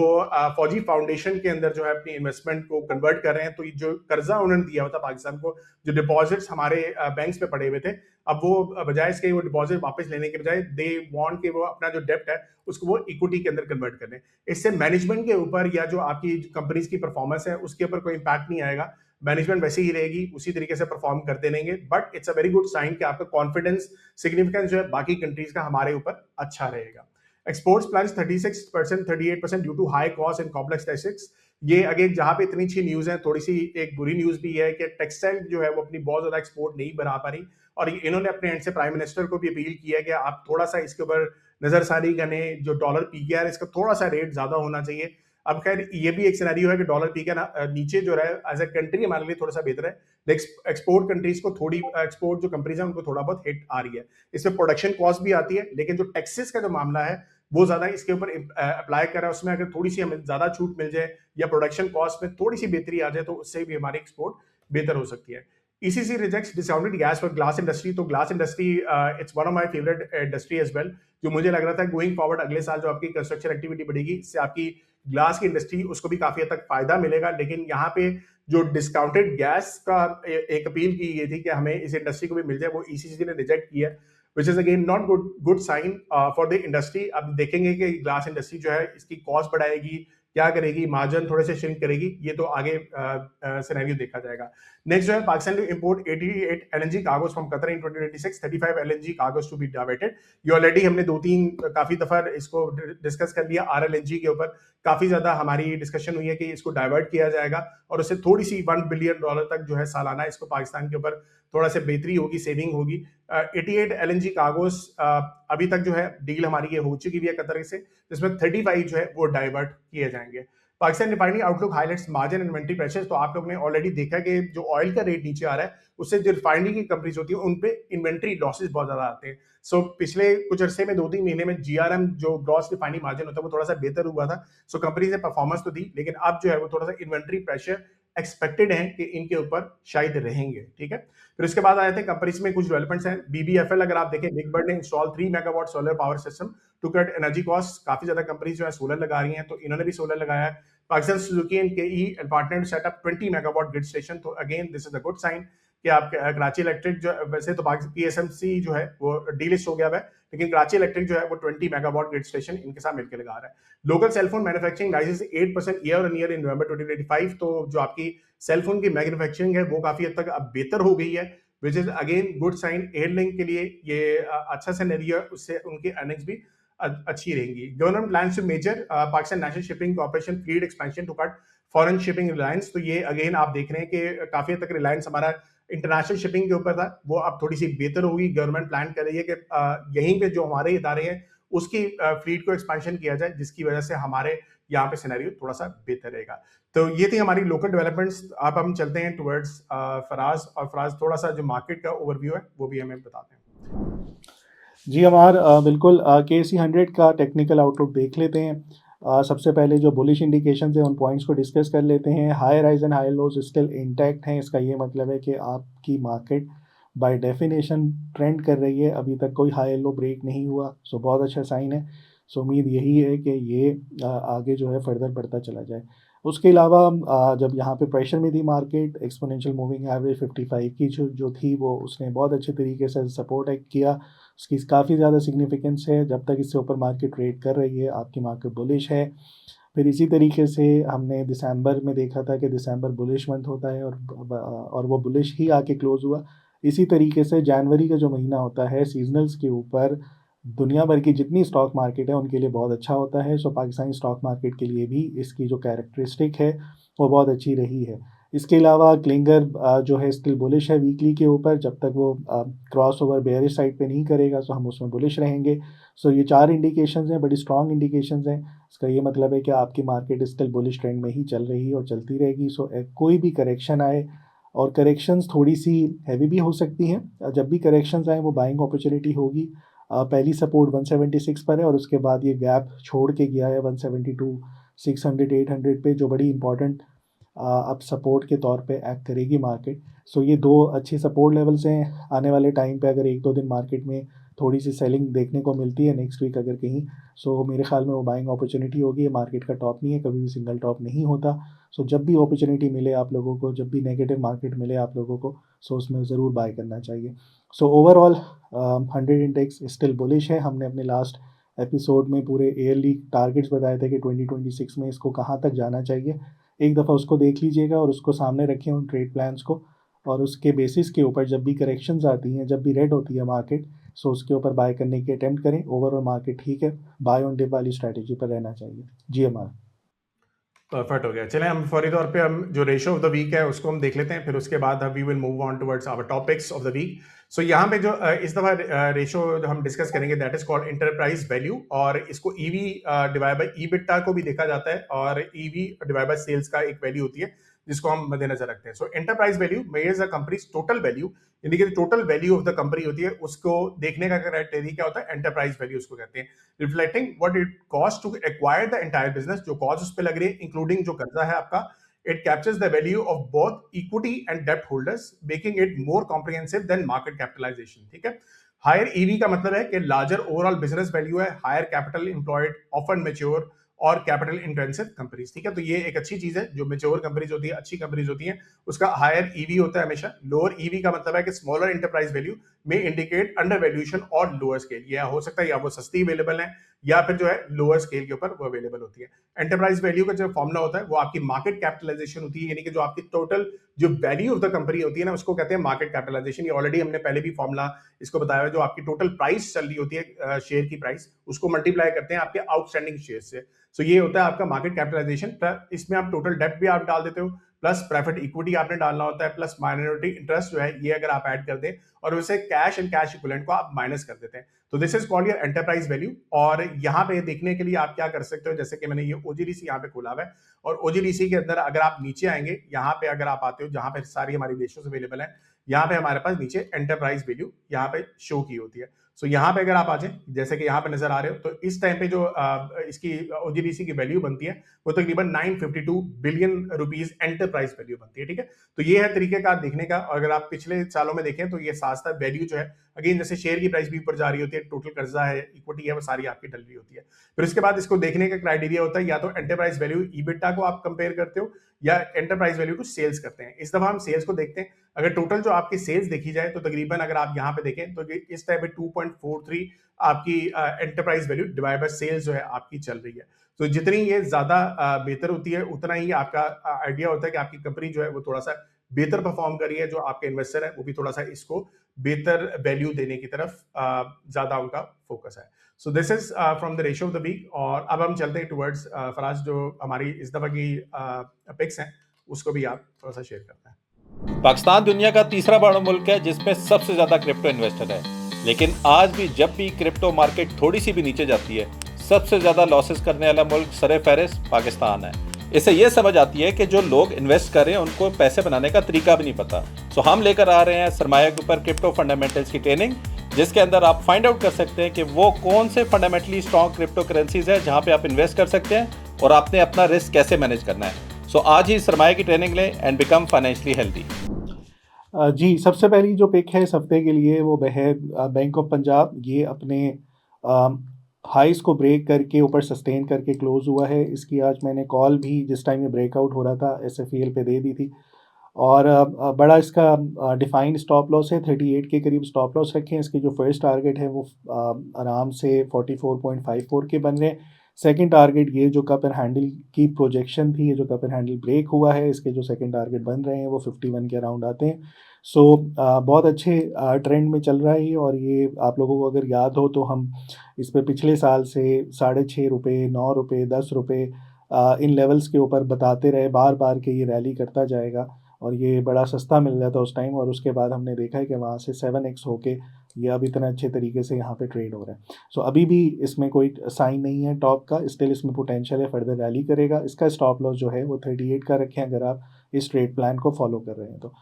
फौजी फाउंडेशन के अंदर जो है अपनी इन्वेस्टमेंट को कन्वर्ट कर रहे हैं। तो जो कर्जा उन्होंने दिया हुआ था पाकिस्तान को, जो डिपॉजिट्स हमारे बैंक्स पे पड़े हुए थे, अब वो बजाय इसके वो डिपॉजिट वापस लेने के बजाय दे वांट कि वो अपना जो डेप्ट है उसको वो इक्विटी के अंदर कन्वर्ट कर लें। इससे मैनेजमेंट के ऊपर या जो आपकी कंपनीज की परफॉर्मेंस है उसके ऊपर कोई इम्पैक्ट नहीं आएगा। मैनेजमेंट वैसे ही रहेगी, उसी तरीके से परफॉर्म करते रहेंगे, but it's a very good sign कि आपका कॉन्फिडेंस सिग्निफिकेंस जो है बाकी कंट्रीज का हमारे ऊपर अच्छा रहेगा। Exports plunge 36%, 38% due to high cost and complex taxes. ये अगेन जहां पे इतनी अच्छी न्यूज है, थोड़ी सी एक बुरी न्यूज भी है कि टेक्सटाइल जो है वो अपनी बहुत ज्यादा एक्सपोर्ट नहीं बढ़ा पा रही, और इन्होंने अपने एंड से प्राइम मिनिस्टर को भी अपील की है कि आप थोड़ा सा इसके ऊपर नजरसानी करें। जो डॉलर पीकेआर इसका थोड़ा सा रेट ज्यादा होना चाहिए। अब खैर ये भी एक सिनेरियो है कि डॉलर पीकेआर नीचे जो है एज ए कंट्री हमारे लिए थोड़ा सा बेहतर है, एक्सपोर्ट कंट्रीज को थोड़ी एक्सपोर्ट जो कंट्रीज है उनको थोड़ा बहुत हिट आ रही है। इसमें प्रोडक्शन कॉस्ट भी आती है, लेकिन जो टैक्सेस का जो मामला है वो ज्यादा इसके ऊपर अप्लाई कर रहा है। उसमें अगर थोड़ी सी हमें ज्यादा छूट मिल जाए या प्रोडक्शन कॉस्ट में थोड़ी सी बेहतरी आ जाए तो उससे भी हमारी एक्सपोर्ट बेहतर हो सकती है। ECC rejects discounted gas for glass industry. तो glass industry it's one of my favourite industry as well. जो मुझे लग रहा था गोइंग फॉरवर्ड अगले साल जो आपकी कंस्ट्रक्शन एक्टिविटी बढ़ेगी, इससे आपकी ग्लास की इंडस्ट्री उसको भी काफी हद तक फायदा मिलेगा। लेकिन यहाँ पे जो डिस्काउंटेड गैस का एक अपील की गई थी कि हमें इस इंडस्ट्री को भी मिल जाए, वो ईसीसी ने रिजेक्ट किया, which is again not good sign for the industry. अब देखेंगे कि ग्लास इंडस्ट्री जो है इसकी कॉस्ट बढ़ाएगी, क्या करेगी, मार्जिन थोड़े से श्रिंक करेगी, ये तो आगे सिनेरियो देखा जाएगा। नेक्स्ट जो है, Pakistan to import 88 LNG cargoes from Qatar in 2026, 35 LNG cargoes to be diverted. ये ऑलरेडी हमने 2-3 काफी दफा इसको डिस्कस कर लिया। आरएलएनजी के ऊपर काफी ज्यादा हमारी डिस्कशन हुई है कि इसको डाइवर्ट किया जाएगा और उससे थोड़ी सी $1 बिलियन तक जो है सालाना इसको पाकिस्तान के ऊपर थोड़ा सा बेहतरी होगी, सेविंग होगी। 88 एलएनजी कार्गोस अभी तक जो है डील हमारी ये हो चुकी है कतर से, जिसमें 35 जो है वो डाइवर्ट किए जाएंगे। Pakistan refinery outlook highlights margin and inventory pressures. तो आप लोगों ने ऑलरेडी देखा कि जो ऑयल का रेट नीचे आ रहा है, उससे जो रिफाइनरी की कंपनीज होती है उन पे इन्वेंट्री लॉसेस बहुत ज्यादा आते हैं। सो पिछले कुछ अरसे में 2-3 महीने में जीआरएम जो ग्रॉस रिफाइनरी मार्जिन होता है वो थोड़ा सा बेहतर हुआ था। सो कंपनीज ने परफॉर्मेंस तो दी, लेकिन अब जो है वो थोड़ा सा इन्वेंट्री प्रेशर एक्सपेक्टेड है कि इनके ऊपर शायद रहेंगे। ठीक है, फिर उसके बाद आए थे कंपनीज में कुछ डेवलपमेंट्स हैं। बीबीएफएल अगर आप देखें, बिग बर्ड ने install 3 megawatt solar power system to cut energy cost. काफी ज्यादा कंपनीज जो है सोलर लगा रही हैं, तो इन्होंने भी सोलर लगाया है। Pakistan Suzuki and KE partner set up 20 megawatt grid station. तो again this is a good sign कि आप कराची इलेक्ट्रिक जो वैसे तो पीएसएमसी जो है वो डीलिस्ट हो गया है, लेकिन कराची इलेक्ट्रिक जो है वो 20 मेगावाट ग्रिड स्टेशन इनके साथ मिलकर लगा रहा है। Local cellphone manufacturing rises 8% year on year in November 2025। तो जो आपकी सेलफोन की मैन्युफैक्चरिंग है वो काफी हद तक अब बेहतर हो गई है, which is again good sign. Airlink के लिए ये अच्छा सिनेरियो है, उससे उनकी अर्निंग्स भी अच्छी रहेंगी। Government plans to major Pakistan National Shipping Corporation fleet expansion to cut foreign shipping reliance. तो ये अगेन आप देख रहे हैं कि काफी हद तक रिलायंस हमारा इंटरनेशनल शिपिंग के ऊपर था, वो अब थोड़ी सी बेहतर होगी। गवर्नमेंट प्लान कर रही है कि यहीं पे जो हमारे इदारे हैं उसकी फ्लीट को एक्सपेंशन किया जाए, जिसकी वजह से हमारे यहाँ पे सिनेरियो थोड़ा सा बेहतर रहेगा। तो ये थी हमारी लोकल डेवलपमेंट्स। अब हम चलते हैं टुवर्ड्स फराज, और फराज थोड़ा सा जो मार्केट का ओवरव्यू है वो भी हमें बताते हैं। जी अमार, बिल्कुल KSE 100 का टेक्निकल आउटलुक देख लेते हैं। सबसे पहले जो बुलिश इंडिकेशन है उन पॉइंट्स को डिस्कस कर लेते हैं। High rise and high lows still intact हैं। इसका ये मतलब है कि आपकी मार्केट बाय डेफिनेशन ट्रेंड कर रही है, अभी तक कोई हाई लो ब्रेक नहीं हुआ। सो बहुत अच्छा साइन है। सो उम्मीद यही है कि ये आगे जो है फर्दर बढ़ता चला जाए। उसके अलावा जब यहाँ पे प्रेशर में थी मार्केट, एक्सपोनेंशियल मूविंग एवरेज 55 की जो थी वो उसने बहुत अच्छे तरीके से सपोर्ट किया। उसकी काफ़ी ज़्यादा सिग्निफिकेंस है। जब तक इससे ऊपर मार्केट ट्रेड कर रही है आपकी मार्केट बुलिश है। फिर इसी तरीके से हमने दिसंबर में देखा था कि दिसंबर बुलिश मंथ होता है और वो बुलिश ही आके क्लोज़ हुआ। इसी तरीके से जनवरी का जो महीना होता है सीजनल्स के ऊपर दुनिया भर की जितनी स्टॉक मार्केट है उनके लिए बहुत अच्छा होता है। सो पाकिस्तानी स्टॉक मार्केट के लिए भी इसकी जो कैरेक्टरिस्टिक है वो बहुत अच्छी रही है। इसके अलावा क्लिंगर जो है स्टिल बुलिश है वीकली के ऊपर। जब तक वो क्रॉस ओवर बेयरिश साइड पे नहीं करेगा तो हम उसमें बुलिश रहेंगे। सो ये 4 इंडिकेशंस हैं, बड़ी स्ट्रॉन्ग इंडिकेशंस हैं। इसका ये मतलब है कि आपकी मार्केट स्टिल बुलिश ट्रेंड में ही चल रही है और चलती रहेगी। सो कोई भी करेक्शन आए, और करेक्शंस थोड़ी सी हैवी भी हो सकती हैं, जब भी करेक्शंस आए वो बाइंग अपॉर्चुनिटी होगी। पहली सपोर्ट 176 पर है और उसके बाद ये गैप छोड़ के गया है 172, 600, 800 पे, जो बड़ी इंपॉर्टेंट अब सपोर्ट के तौर पे एक्ट करेगी मार्केट। सो ये 2 अच्छे सपोर्ट लेवल्स हैं। आने वाले टाइम पे अगर 1-2 दिन मार्केट में थोड़ी सी सेलिंग देखने को मिलती है नेक्स्ट वीक अगर कहीं, सो मेरे ख्याल में वो बाइंग अपॉर्चुनिटी होगी। ये मार्केट का टॉप नहीं है, कभी भी सिंगल टॉप नहीं होता। सो जब भी अपॉर्चुनिटी मिले आप लोगों को, जब भी नेगेटिव मार्केट मिले आप लोगों को, सो उसमें ज़रूर बाय करना चाहिए। So overall 100 index still bullish है। हमने अपने लास्ट एपिसोड में पूरे ईयरली टारगेट्स बताए थे कि 2026 में इसको कहाँ तक जाना चाहिए। एक दफ़ा उसको देख लीजिएगा और उसको सामने रखें उन ट्रेड प्लान्स को, और उसके बेसिस के ऊपर जब भी करेक्शंस आती हैं, जब भी रेड होती है मार्केट, सो उसके ऊपर बाय करने की अटेम्प्ट करें। ओवरऑल मार्केट ठीक है, बाय ऑन डिप वाली स्ट्रैटेजी पर रहना चाहिए। जी हमारा परफेक्ट हो गया। चलें हम फौरी तौर पे हम जो रेशो ऑफ द वीक है उसको हम देख लेते हैं, फिर उसके बाद we will move on towards our topics of the week. So यहाँ पे जो इस दफ़ा रेशो हम डिस्कस करेंगे that is called enterprise value, और इसको ईवी डिवाइड बाय ईबिटा को भी देखा जाता है, और ईवी डिवाइड बाय सेल्स का एक वैल्यू होती है जिसको हम मद्देनजर रखते हैं। सो एंटरप्राइज वैल्यू मेजर्स अ कंपनीज टोटल वैल्यू, यानी कि total value of the company होती है, उसको देखने का क्राइटेरिया क्या होता है, एंटरप्राइज वैल्यू उसको कहते हैं। Reflecting what it cost to acquire the entire business, जो कॉस्ट उस पे लग रही है इंक्लूडिंग जो कर्जा है आपका। It captures the value of both equity and debt holders, making it more comprehensive than market capitalization. ठीक है। हायर EV का मतलब है कि लार्जर ओवरऑल बिजनेस वैल्यू है, higher capital employed, often mature और कैपिटल इंटेंसिव कंपनीज, ठीक है। तो ये एक अच्छी चीज है, जो मेच्योर कंपनीज होती है, अच्छी कंपनीज होती हैं, उसका हायर ईवी होता है हमेशा। लोअर ईवी का मतलब है कि स्मॉलर एंटरप्राइज वैल्यू में इंडिकेट अंडर वैल्यूएशन और लोअर स्केल। यह हो सकता है या वो सस्ती अवेलेबल है या फिर जो है लोअर स्केल के ऊपर वो अवेलेबल होती है। एंटरप्राइज वैल्यू का जो फॉर्मूला होता है वो आपकी मार्केट कैपिटलाइजेशन होती है, यानी कि जो आपकी टोटल जो वैल्यू ऑफ द कंपनी होती है ना, उसको कहते हैं मार्केट कैपिटलाइजेशन। ये ऑलरेडी हमने पहले भी फॉर्मूला इसको बताया है। जो आपकी टोटल प्राइस चल रही होती है शेयर की प्राइस, उसको मल्टीप्लाई करते हैं आपके आउटस्टैंडिंग शेयर से। सो ये होता है आपका मार्केट कैपिटलाइजेशन। इसमें आप टोटल डेब्ट भी आप डाल देते हो, प्लस प्रेफर्ड इक्विटी आपने डालना होता है, प्लस माइनॉरिटी इंटरेस्ट जो है ये अगर आप ऐड कर दें, और वैसे कैश एंड कैश इक्विवेलेंट को आप माइनस कर देते हैं। तो this is called your enterprise value. और यहाँ पे देखने के लिए आप क्या कर सकते हो, जैसे कि मैंने ये ओजीडीसी यहाँ पे खोला हुआ है, और ओजीडीसी के अंदर अगर आप नीचे आएंगे, यहाँ पे अगर आप आते हो जहां पे सारी हमारी रेशियोज अवेलेबल है, यहाँ पे हमारे पास नीचे एंटरप्राइज वैल्यू यहाँ पे शो की होती है। सो यहाँ पे अगर आप आ जाए, जैसे कि यहाँ पे नजर आ रहे हो, तो इस टाइम पे जो इसकी ओजीडीसी की वैल्यू बनती है वो तकरीबन 952 बिलियन रुपीस एंटरप्राइज वैल्यू बनती है, ठीक है। तो ये है तरीकेकार देखने का। और अगर आप पिछले सालों में देखें तो ये साथ साथ वैल्यू जो है, अगेन जैसे शेयर की प्राइस भी ऊपर जा रही होती है, टोटल कर्जा है, इक्विटी है, वो सारी आपकी डल रही होती है। फिर उसके बाद इसको देखने का क्राइटेरिया होता है, या तो एंटरप्राइज वैल्यू ईबिटा को आप कंपेयर करते हो, या एंटरप्राइज वैल्यू टू सेल्स करते हैं। इस दफा हम सेल्स को देखते हैं। अगर टोटल जो आपकी सेल्स देखी जाए तो तकरीबन अगर आप यहाँ पे देखें तो इस टाइम पे 2.43 आपकी enterprise value divide by sales जो है आपकी चल रही है। तो जितनी ये ज्यादा बेहतर होती है, उतना ही आपका आइडिया होता है कि आपकी कंपनी जो है वो थोड़ा सा बेहतर परफॉर्म कर रही है। जो आपके इन्वेस्टर है वो भी थोड़ा सा इसको बेहतर वैल्यू देने की तरफ ज्यादा उनका फोकस है। So this is from the ratio of the week. और अब हम चलते हैं टुवर्ड्स फराज, जो हमारी इस दफा की पिक्स हैं उसको भी आप थोड़ा सा शेयर करते हैं। पाकिस्तान दुनिया का तीसरा बड़ा मुल्क है जिसमें सबसे ज्यादा क्रिप्टो इन्वेस्टर है, लेकिन आज भी जब भी क्रिप्टो मार्केट थोड़ी सी भी नीचे जाती है, सबसे ज्यादा लॉसेस करने वाला मुल्क सरे फहरिस्त पाकिस्तान है। इससे ये समझ आती है कि जो लोग इन्वेस्ट कर रहे हैं उनको पैसे बनाने का तरीका भी नहीं पता। सो हम लेकर आ रहे हैं सरमाया के ऊपर क्रिप्टो फंडामेंटल्स की ट्रेनिंग, जिसके अंदर आप फाइंड आउट कर सकते हैं कि वो कौन से फंडामेंटली स्ट्रॉन्ग क्रिप्टो करेंसीज है जहाँ पे आप इन्वेस्ट कर सकते हैं और आपने अपना रिस्क कैसे मैनेज करना है। सो आज ही सरमाया की ट्रेनिंग लें एंड बिकम फाइनेंशियली हेल्दी। जी, सबसे पहली जो पिक है इस हफ्ते के लिए वो है बैंक ऑफ पंजाब। ये अपने हाइस को ब्रेक करके ऊपर सस्टेन करके क्लोज हुआ है। इसकी आज मैंने कॉल भी जिस टाइम ये ब्रेकआउट हो रहा था SFEL पे दे दी थी। और बड़ा इसका डिफाइंड स्टॉप लॉस है, 38 के करीब स्टॉप लॉस रखे हैं। इसके जो फर्स्ट टारगेट है वो आराम से 44.54 के बन रहे हैं। सेकंड टारगेट ये जो कप एंड हैंडल की प्रोजेक्शन थी, ये जो कप एंड हैंडल ब्रेक हुआ है, इसके जो सेकंड टारगेट बन रहे हैं वो 51 के अराउंड आते हैं। सो बहुत अच्छे ट्रेंड में चल रहा है ये। और ये आप लोगों को अगर याद हो तो हम इस पे पिछले साल से 6.5 रुपये, 9 रुपये, 10 रुपये इन लेवल्स के ऊपर बताते रहे बार बार कि ये रैली करता जाएगा, और ये बड़ा सस्ता मिल रहा था उस टाइम। और उसके बाद हमने देखा है कि वहाँ से 7x होके ये अब इतना अच्छे तरीके से यहाँ पे ट्रेड हो रहा है। सो अभी भी इसमें कोई साइन नहीं है टॉप का, स्टिल इसमें पोटेंशियल है, फर्दर रैली करेगा। इसका स्टॉप लॉस जो है वो 38 का रखें अगर आप इस ट्रेड प्लान को फॉलो कर रहे हैं तो।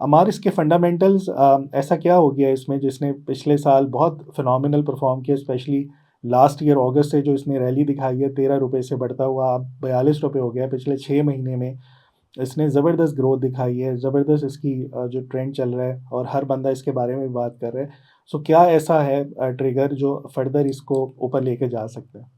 हमारे इसके फंडामेंटल्स ऐसा क्या हो गया इसमें जिसने पिछले साल बहुत फिनोमिनल परफॉर्म किया, स्पेशली लास्ट ईयर अगस्त से जो इसने रैली दिखाई है 13 रुपये से बढ़ता हुआ अब 42 रुपये हो गया। पिछले 6 महीने में इसने ज़बरदस्त ग्रोथ दिखाई है, ज़बरदस्त इसकी जो ट्रेंड चल रहा है और हर बंदा इसके बारे में बात कर रहा है। सो क्या ऐसा है ट्रिगर जो फर्दर इसको ऊपर लेके जा सकता है?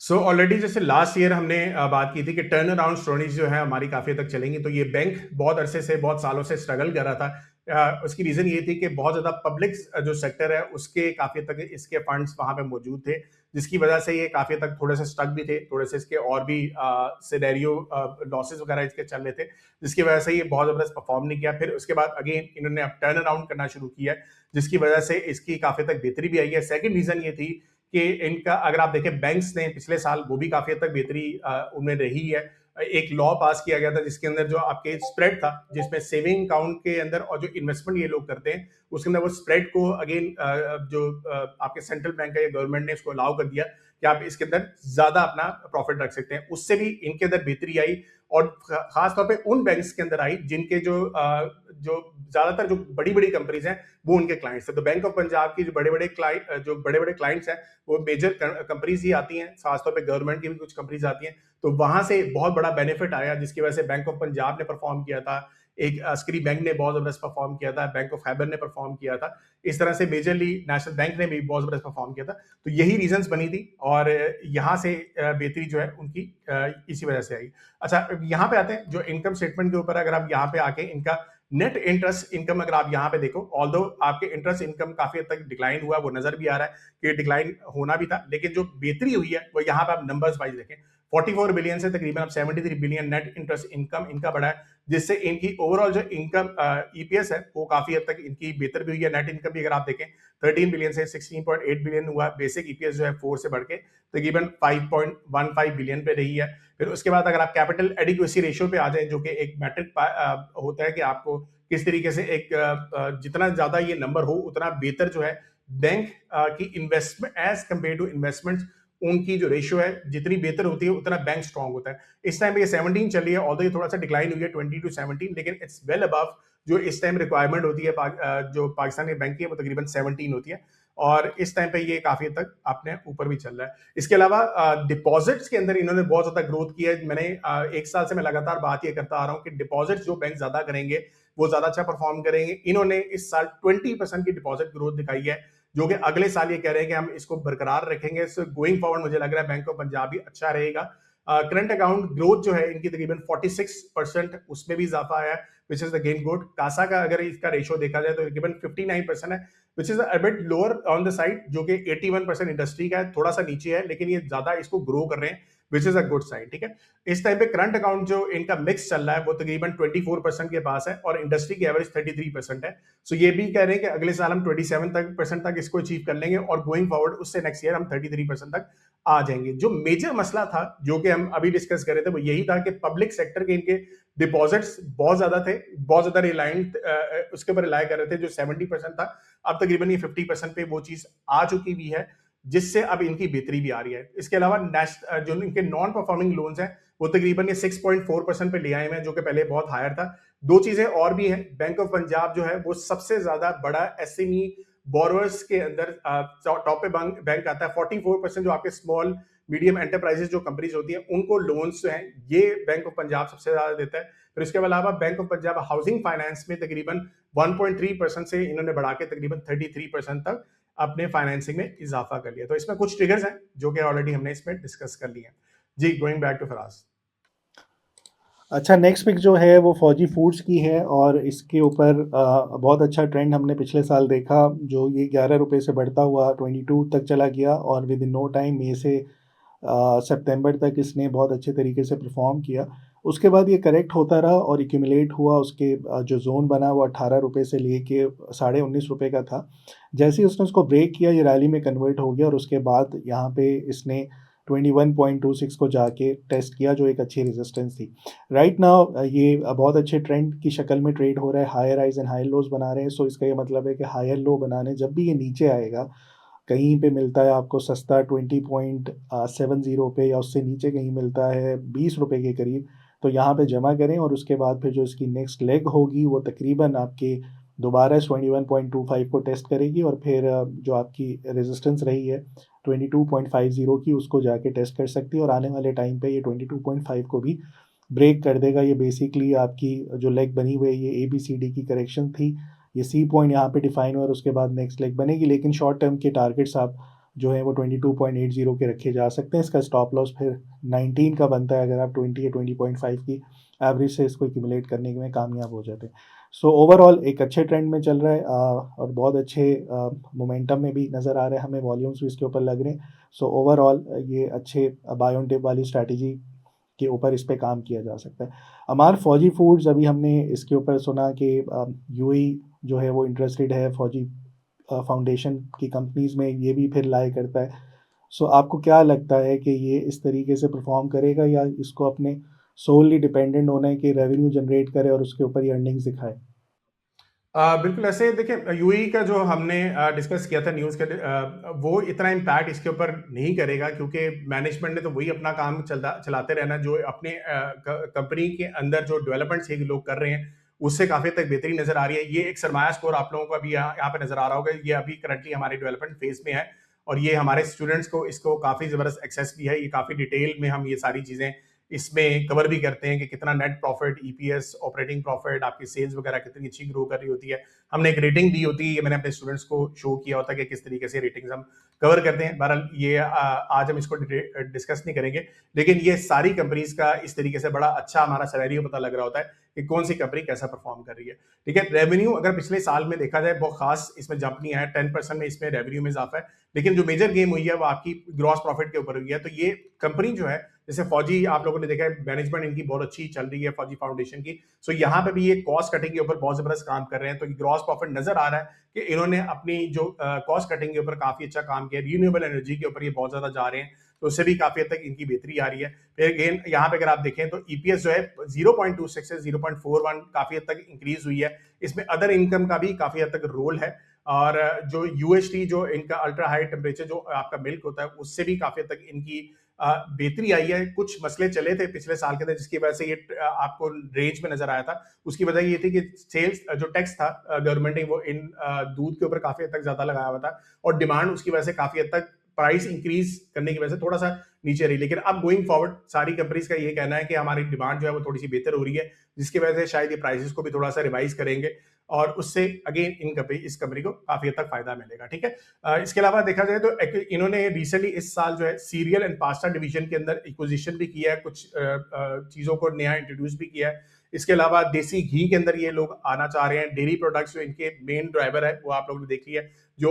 सो ऑलरेडी जैसे लास्ट ईयर हमने बात की थी कि टर्न अराउंड स्टोरीज जो है हमारी काफी तक चलेंगी। तो ये बैंक बहुत अरसे से, बहुत सालों से स्ट्रगल कर रहा था। उसकी रीजन ये थी कि बहुत ज्यादा पब्लिक जो सेक्टर है उसके काफी तक इसके फंड्स वहां पे मौजूद थे, जिसकी वजह से ये काफी तक थोड़े से स्टक भी थे। थोड़े से इसके और भी सिनेरियो लॉसेस वगैरह इसके चल रहे थे, जिसकी वजह से ये बहुत जबरदस्त परफॉर्म नहीं किया। फिर उसके बाद अगेन इन्होंने अब टर्न अराउंड करना शुरू किया है, जिसकी वजह से इसकी काफी तक बेहतरी भी आई है। सेकंड रीजन ये थी कि इनका अगर आप देखें बैंक्स ने पिछले साल वो भी काफी हद तक बेहतरी उनमें रही है। एक लॉ पास किया गया था जिसके अंदर जो आपके स्प्रेड था, जिसमें सेविंग अकाउंट के अंदर और जो इन्वेस्टमेंट ये लोग करते हैं उसके अंदर वो स्प्रेड को अगेन जो आपके सेंट्रल बैंक है या गवर्नमेंट ने इसको अलाउ कर दिया कि आप इसके अंदर ज्यादा अपना प्रॉफिट रख सकते हैं। उससे भी इनके अंदर बेहतरी आई, और खासतौर पे उन बैंक्स के अंदर आई जिनके जो ज्यादातर जो बड़ी बड़ी कंपनीज हैं वो उनके क्लाइंट्स है। तो बैंक ऑफ पंजाब की जो बड़े बड़े क्लाइंट्स हैं वो मेजर कंपनीज ही आती हैं, खासतौर पे गवर्नमेंट की भी कुछ कंपनीज आती हैं। तो वहां से बहुत बड़ा बेनिफिट आया, जिसकी वजह से बैंक ऑफ पंजाब ने परफॉर्म किया था। एक स्क्री बैंक ने बहुत ज़बरदस्त परफॉर्म किया था, बैंक ऑफ खैबर ने परफॉर्म किया था, इस तरह से मेजरली नेशनल बैंक ने भी बहुत ज़बरदस्त परफॉर्म किया था। तो यही रीजंस बनी थी और यहाँ से बेहतरी जो है उनकी इसी वजह से आई। अच्छा, यहाँ पे आते हैं जो इनकम स्टेटमेंट के ऊपर। अगर आप यहाँ पे आके इनका नेट इंटरेस्ट इनकम अगर आप यहाँ पे देखो, ऑल्दो आपके इंटरेस्ट इनकम काफी हद तक डिक्लाइन हुआ, वो नजर भी आ रहा है कि डिक्लाइन होना भी था, लेकिन जो बेहतरी हुई है वो यहाँ पे आप नंबर्स वाइज देखें, 44 बिलियन से तकरीबन अब 73 बिलियन नेट इंटरेस्ट इनकम इनका बढ़ा है, जिससे इनकी ओवरऑल जो इनकम ईपीएस है वो काफी हद तक इनकी बेहतर भी हुई है। नेट इनकम भी अगर आप देखें 13 बिलियन से 16.8 बिलियन हुआ, बेसिक ईपीएस जो है 4 से बढ़ के तकरीबन 5.15 बिलियन पे रही है। फिर उसके बाद अगर आप कैपिटल एडिक्वेसी रेशियो पे आ जाए, जो कि एक मैट्रिक होता है कि आपको किस तरीके से एक जितना ज्यादा ये नंबर हो उतना बेहतर जो है बैंक की investment as compare to investments, उनकी जो रेशियो है जितनी बेहतर होती है उतना बैंक स्ट्रांग होता है। इस टाइम पे ये 17 चल रही है, ऑल्दो ये थोड़ा सा डिक्लाइन हुई है 20 to 17, लेकिन इट्स वेल अबव जो इस टाइम रिक्वायरमेंट होती है जो पाकिस्तान के बैंक की है वो तकरीबन 17 होती है, और इस टाइम पे ये काफी हद तक अपने ऊपर भी चल रहा है। इसके अलावा डिपॉजिट्स के अंदर इन्होंने बहुत ज्यादा ग्रोथ की है। मैंने 1 साल से मैं लगातार बात ये करता आ रहा हूँ कि डिपॉजिट्स जो बैंक ज्यादा करेंगे वो ज्यादा अच्छा परफॉर्म करेंगे। इन्होंने इस साल 20% की डिपॉजिट ग्रोथ दिखाई है, जो कि अगले साल ये कह रहे हैं कि हम इसको बरकरार रखेंगे। सो गोइंग फॉरवर्ड मुझे लग रहा है बैंक ऑफ पंजाब भी अच्छा रहेगा। करंट अकाउंट ग्रोथ जो है इनकी तकरीबन 46%, उसमें भी इजाफा आया है, which is again good. CASA का अगर इसका रेशो देखा जाए तो तकरीबन 59% है, which is a bit lower on the side, जो कि 81% इंडस्ट्री का है, थोड़ा सा नीचे है, लेकिन ये ज्यादा इसको ग्रो कर रहे हैं, which is a good sign. ठीक है, इस टाइम पे करंट अकाउंट जो इनका मिक्स चल रहा है वो तकरीबन 24% के पास है और इंडस्ट्री की एवरेज 33% है। सो ये भी कह रहे हैं कि अगले साल हम 27% तक इसको अचीव कर लेंगे और गोइंग फॉरवर्ड उससे नेक्स्ट ईयर हम 33% तक आ जाएंगे। जो मेजर मसला था जो कि हम अभी डिस्कस कर रहे थे वो यही था कि पब्लिक सेक्टर के इनके डिपॉजिट्स बहुत ज्यादा थे, बहुत ज्यादा रिलायंट उसके ऊपर रिलाय कर रहे थे। जो 70% था अब तकरीबन ये 50% पे वो चीज आ चुकी भी है, जिससे अब इनकी बेहतरी भी आ रही है। इसके अलावा जो इनके नॉन परफॉर्मिंग लोन्स हैं वो तकरीबन ये 6.4% पे ले आए हैं, जो कि पहले बहुत हायर था। दो चीजें और भी हैं, बैंक ऑफ पंजाब जो है वो सबसे ज्यादा बड़ा एसएमई बोरोवर्स के अंदर टॉप पे बैंक आता है। 44% जो आपके स्मॉल मीडियम एंटरप्राइजेस जो कंपनीज होती हैं उनको लोन्स जो हैं ये बैंक ऑफ पंजाब सबसे ज्यादा देता है। फिर इसके अलावा bank of Punjab housing finance में तकरीबन 1.3% से इन्होंने बढ़ा के तकरीबन 33% तक अपने फाइनेंसिंग में इजाफा कर लिया। तो इसमें कुछ ट्रिगर्स हैं जो कि ऑलरेडी हमने इसमें डिस्कस कर लिए हैं। जी, गोइंग बैक टू फराज। अच्छा, नेक्स्ट पिक जो है वो फौजी फूड्स की है और इसके ऊपर बहुत अच्छा ट्रेंड हमने पिछले साल देखा, जो ये 11 रुपये से बढ़ता हुआ 22 तक चला गया और विद इन नो टाइम मई से सितंबर तक इसने बहुत अच्छे तरीके से परफॉर्म किया। उसके बाद ये करेक्ट होता रहा और एक्यूमुलेट हुआ, उसके जो जोन बना वो 18 रुपये से लेके 19.5 रुपये का था। जैसे ही उसने उसको ब्रेक किया ये रैली में कन्वर्ट हो गया और उसके बाद यहाँ पे इसने 21.26 को जाके टेस्ट किया, जो एक अच्छी रेजिस्टेंस थी। राइट नाउ ये बहुत अच्छे ट्रेंड की शक्ल में ट्रेड हो रहा है, higher highs and higher lows बना रहे हैं। सो इसका ये मतलब है कि हायर लो बनाने जब भी ये नीचे आएगा, कहीं पे मिलता है आपको सस्ता 20.70 पे या उससे नीचे कहीं मिलता है 20 रुपये के करीब, तो यहाँ पे जमा करें और उसके बाद फिर जो इसकी नेक्स्ट लेग होगी वो तकरीबन आपके दोबारा 21.25 को टेस्ट करेगी और फिर जो आपकी रेजिस्टेंस रही है 22.50 की, उसको जाके टेस्ट कर सकती है और आने वाले टाइम पे ये 22.5 को भी ब्रेक कर देगा। ये बेसिकली आपकी जो लेग बनी हुई है ये ABCD की करेक्शन थी, ये सी पॉइंट यहाँ पे डिफाइन हुआ और उसके बाद नेक्स्ट लेग बनेगी। लेकिन शॉर्ट टर्म के टारगेट्स आप जो है वो 22.80 के रखे जा सकते हैं। इसका स्टॉप लॉस फिर 19 का बनता है अगर आप 20 या 20.5 की एवरेज से इसको एक्यूमुलेट करने में कामयाब हो जाते हैं। सो ओवरऑल एक अच्छे ट्रेंड में चल रहा है और बहुत अच्छे मोमेंटम में भी नज़र आ रहा है हमें, वॉल्यूम्स भी इसके ऊपर लग रहे हैं। सो ओवरऑल ये अच्छे बाय ऑन डिप वाली स्ट्रैटेजी के ऊपर इस पे काम किया जा सकता है। हमार फौजी फूड्स, अभी हमने इसके ऊपर सुना कि UAE जो है वो इंटरेस्टेड है फौजी फाउंडेशन की कंपनीज़ में, ये भी फिर लाए करता है। सो आपको क्या लगता है कि ये इस तरीके से परफॉर्म करेगा या इसको अपने सोलली डिपेंडेंट होना है कि रेवेन्यू जनरेट करे और उसके ऊपर ही अर्निंग्स दिखाए? बिल्कुल ऐसे देखिए, यूएई का जो हमने डिस्कस किया था न्यूज़ के वो इतना इम्पैक्ट इसके ऊपर नहीं करेगा, क्योंकि मैनेजमेंट ने तो वही अपना काम चलाते रहना, जो अपने कंपनी के अंदर जो डेवलपमेंट्स ये लोग कर रहे हैं उससे काफ़ी तक बेहतरी नज़र आ रही है। ये एक सरमाया स्कोर आप लोगों को अभी यहाँ पे नज़र आ रहा होगा, ये अभी करंटली हमारे डेवलपमेंट फेज में है और ये हमारे स्टूडेंट्स को इसको काफ़ी ज़बरदस्त एक्सेस भी है, ये काफ़ी डिटेल में हम ये सारी चीज़ें इसमें कवर भी करते हैं कि कितना net profit, EPS, operating profit, आपकी सेल्स वगैरह कितनी अच्छी ग्रो कर रही होती है। हमने एक रेटिंग दी होती है, ये मैंने अपने स्टूडेंट्स को शो किया होता है कि किस तरीके से रेटिंग्स हम कवर करते हैं। बहरहाल ये आज हम इसको डिस्कस नहीं करेंगे, लेकिन ये सारी कंपनीज का इस तरीके से बड़ा अच्छा हमारा सिनेरियो पता लग रहा होता है कि कौन सी कंपनी कैसा परफॉर्म कर रही है। ठीक है, रेवेन्यू अगर पिछले साल में देखा जाए बहुत खास इसमें जंप नहीं आया, 10% में इसमें रेवेन्यू में इजाफा है, लेकिन जो मेजर गेम हुई है वो आपकी ग्रॉस प्रॉफिट के ऊपर हुई है। तो ये कंपनी जो है, जैसे फौजी आप लोगों ने देखा है, मैनेजमेंट इनकी बहुत अच्छी चल रही है फौजी फाउंडेशन की। सो यहाँ पे भी ये कॉस्ट कटिंग के ऊपर बहुत जबरदस्त काम कर रहे हैं। तो ग्रॉस प्रॉफिट नजर आ रहा है कि इन्होंने अपनी जो कॉस्ट कटिंग के ऊपर काफी अच्छा काम किया, रिन्यूएबल एनर्जी के ऊपर ये बहुत ज्यादा जा रहे हैं, तो उससे भी काफी हद तक इनकी बेहतरी आ रही है। फिर अगेन यहाँ पे अगर आप देखें तो ईपीएस जो है 0.26 से 0.41 काफी हद तक इंक्रीज हुई है। इसमें अदर इनकम का भी काफी हद तक रोल है, और जो यूएसटी जो इनका अल्ट्रा हाई टेम्परेचर जो आपका मिल्क होता है उससे भी काफी हद तक इनकी बेहतरी आई है। कुछ मसले चले थे पिछले साल के अंदर जिसकी वजह से ये आपको रेंज में नजर आया था। उसकी वजह ये थी कि सेल्स जो टैक्स था गवर्नमेंट ने वो इन दूध के ऊपर काफी हद तक ज्यादा लगाया हुआ था, और डिमांड उसकी वजह से काफी हद तक प्राइस इंक्रीज करने की वजह से थोड़ा सा नीचे रही। लेकिन अब गोइंग फॉरवर्ड सारी कंपनीज का ये कहना है कि हमारी डिमांड जो है वो थोड़ी सी बेहतर हो रही है, जिसकी वजह से शायद ये प्राइसेस को भी थोड़ा सा रिवाइज करेंगे, और उससे अगेन इस कंपनी को काफी हद तक फायदा मिलेगा। ठीक है, इसके अलावा देखा जाए तो इन्होंने रिसेंटली इस साल जो है सीरियल एंड पास्ता डिवीजन के अंदर एक्विजिशन भी किया है, कुछ चीजों को नया इंट्रोड्यूस भी किया है। इसके अलावा देसी घी के अंदर ये लोग आना चाह रहे हैं। डेयरी प्रोडक्ट्स जो इनके मेन ड्राइवर है वो आप लोगों ने देख लिया है, जो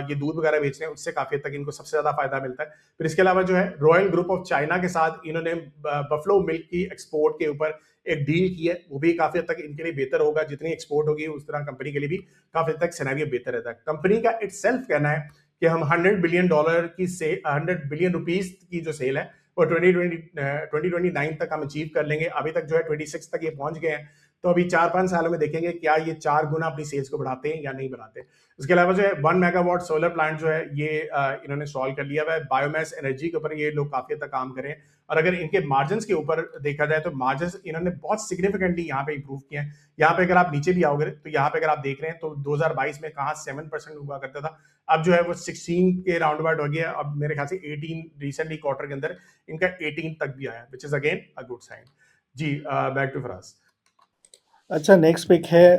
ये दूध वगैरह बेच रहे हैं उससे काफी हद तक इनको सबसे ज्यादा फायदा मिलता है। फिर इसके अलावा जो है रॉयल ग्रुप ऑफ चाइना के साथ इन्होंने बफलो मिल्क की एक्सपोर्ट के ऊपर एक डील की है, वो भी काफी हद तक इनके लिए बेहतर होगा। जितनी एक्सपोर्ट होगी उस तरह कंपनी के लिए भी काफी हद तक सिनेरियो बेहतर रहता है। कंपनी का इटसेल्फ कहना है कि हम $100 बिलियन की से $100 बिलियन रुपीस की जो सेल है वो 2029 तक हम अचीव कर लेंगे। अभी तक जो है 26 तक ये पहुंच गए हैं, तो अभी 4-5 सालों में देखेंगे क्या ये 4 गुना अपनी सेल्स को बढ़ाते हैं या नहीं बढ़ाते। इसके अलावा जो है 1 मेगावाट सोलर प्लांट जो है ये इन्होंने इंस्टॉल कर लिया हुआ है। बायोमास एनर्जी के ऊपर ये लोग काफी हद तक काम करें, और अगर इनके मार्जिन के ऊपर देखा जाए तो मार्जिन इन्होंने बहुत सिग्निफिकेंटली यहाँ पे इंप्रूव किए हैं। यहाँ पे अगर आप नीचे भी आओगे तो यहाँ पे अगर आप देख रहे हैं तो 2022 में कहाँ 7% हुआ करता था, अब जो है वो 16 के राउंड अबाउट हो गया। अब मेरे ख्याल से 18 रिसेंटली क्वार्टर के अंदर इनका 18 तक भी आया, which is again a good sign. जी, बैक टू फराज। अच्छा, नेक्स्ट पिक है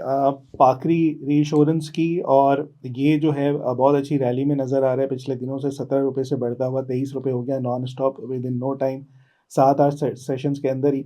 पाकरी रीइंश्योरेंस की, और ये जो है बहुत अच्छी रैली में नज़र आ रहा है। पिछले दिनों से 17 रुपये से बढ़ता हुआ 23 रुपये हो गया non stop within no time, 7-8 sessions के अंदर ही।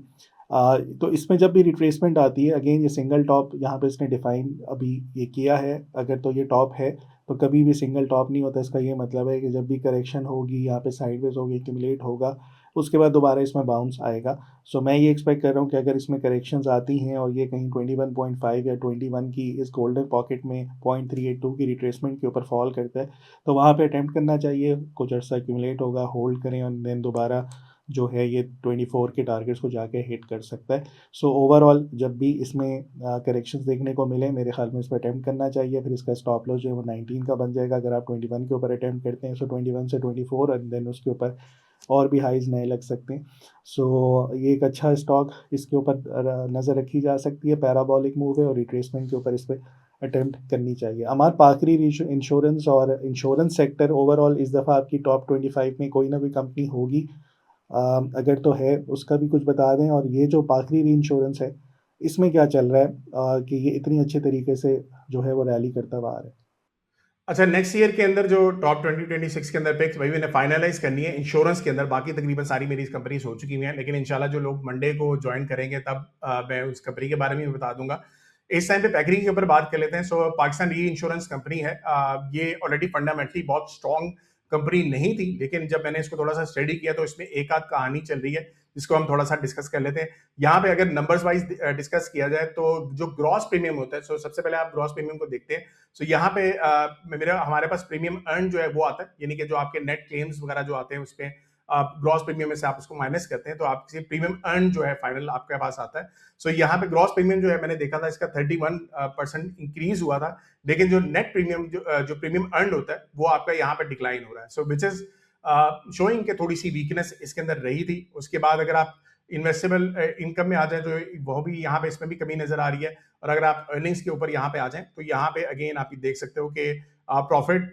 तो इसमें जब भी रिट्रेसमेंट आती है, अगेन ये सिंगल टॉप यहाँ पे इसने डिफाइन अभी ये किया है। अगर तो ये टॉप है तो कभी भी सिंगल टॉप नहीं होता। इसका ये मतलब है कि जब भी करेक्शन होगी, यहाँ पे साइडवेज होगी, एक्यूमुलेट होगा, उसके बाद दोबारा इसमें बाउंस आएगा। सो मैं ये एक्सपेक्ट कर रहा हूँ कि अगर इसमें करेक्शंस आती हैं और ये कहीं 21.5 या 21 की इस गोल्डन पॉकेट में 0.382 की रिट्रेसमेंट के ऊपर फॉल करता है, तो वहाँ पे अटैम्प्ट करना चाहिए। कुछ अर्सा एक्यूमुलेट होगा, होल्ड करें, और देन दोबारा जो है ये 24 के टारगेट्स को जाके हिट कर सकता है। सो ओवरऑल जब भी इसमें करेक्शंस देखने को मिले, मेरे ख्याल में इस पर अटैम्प्ट करना चाहिए। फिर इसका स्टॉप लॉस जो है वो 19 का बन जाएगा अगर आप 21 के ऊपर अटैम्प्ट करते हैं। सो 21 से 24 एंड देन उसके ऊपर और भी हाइज नए लग सकते हैं। सो ये एक अच्छा स्टॉक, इसके ऊपर नज़र रखी जा सकती है। पैराबॉलिक मूव है और रिट्रेसमेंट के ऊपर इस पर अटैम्प्ट करनी चाहिए। अमार पाकरी इंश्योरेंस और इंश्योरेंस सेक्टर ओवरऑल इस दफ़ा आपकी टॉप 25 में कोई ना कोई कंपनी होगी, अगर तो है उसका भी कुछ बता दें। और ये जो पाकरी री इंश्योरेंस है, इसमें क्या चल रहा है कि ये इतनी अच्छे तरीके से जो है वो रैली करता हुआ आ रहा है। अच्छा, नेक्स्ट ईयर के अंदर जो टॉप 2026 के अंदर पिक्स वही मैंने फाइनलाइज करनी है इंश्योरेंस के अंदर। बाकी तकरीबन सारी मेरी कंपनीज हो चुकी हुई हैं, लेकिन इंशाल्लाह जो लोग मंडे को ज्वाइन करेंगे तब मैं उस कंपनी के बारे में भी बता दूंगा। इस टाइम पे पैकरी के ऊपर बात कर लेते हैं। सो पाकिस्तान री इंश्योरेंस कंपनी है, ये ऑलरेडी फंडामेंटली बहुत स्ट्रॉन्ग कंपनी नहीं थी, लेकिन जब मैंने इसको थोड़ा सा स्टडी किया तो इसमें एक आध कहानी चल रही है जिसको हम थोड़ा सा डिस्कस कर लेते हैं। यहाँ पे अगर नंबर्स वाइज डिस्कस किया जाए तो जो ग्रॉस प्रीमियम होता है, सो सबसे पहले आप ग्रॉस प्रीमियम को देखते हैं। सो यहाँ पे हमारे पास प्रीमियम अर्न जो है वो आता है, यानी कि जो आपके नेट क्लेम्स वगैरह जो आते हैं उसमें ग्रॉस प्रीमियम में से आप उसको माइनस करते हैं तो आपकी प्रीमियम अर्न जो है फाइनल आपके पास आता है। सो यहाँ पे ग्रॉस प्रीमियम जो है मैंने देखा था इसका 31% इंक्रीज हुआ था, लेकिन जो नेट प्रीमियम जो प्रीमियम अर्न होता है वो आपका यहाँ पे डिक्लाइन हो रहा है। सो विच इज शोइंग के थोड़ी सी वीकनेस इसके अंदर रही थी। उसके बाद अगर आप इन्वेस्टेबल इनकम में आ जाए तो वो भी यहाँ पे इसमें भी कमी नजर आ रही है, और अगर आप अर्निंग्स के ऊपर यहाँ पे आ जाएं तो यहाँ पे अगेन आप देख सकते हो कि प्रॉफिट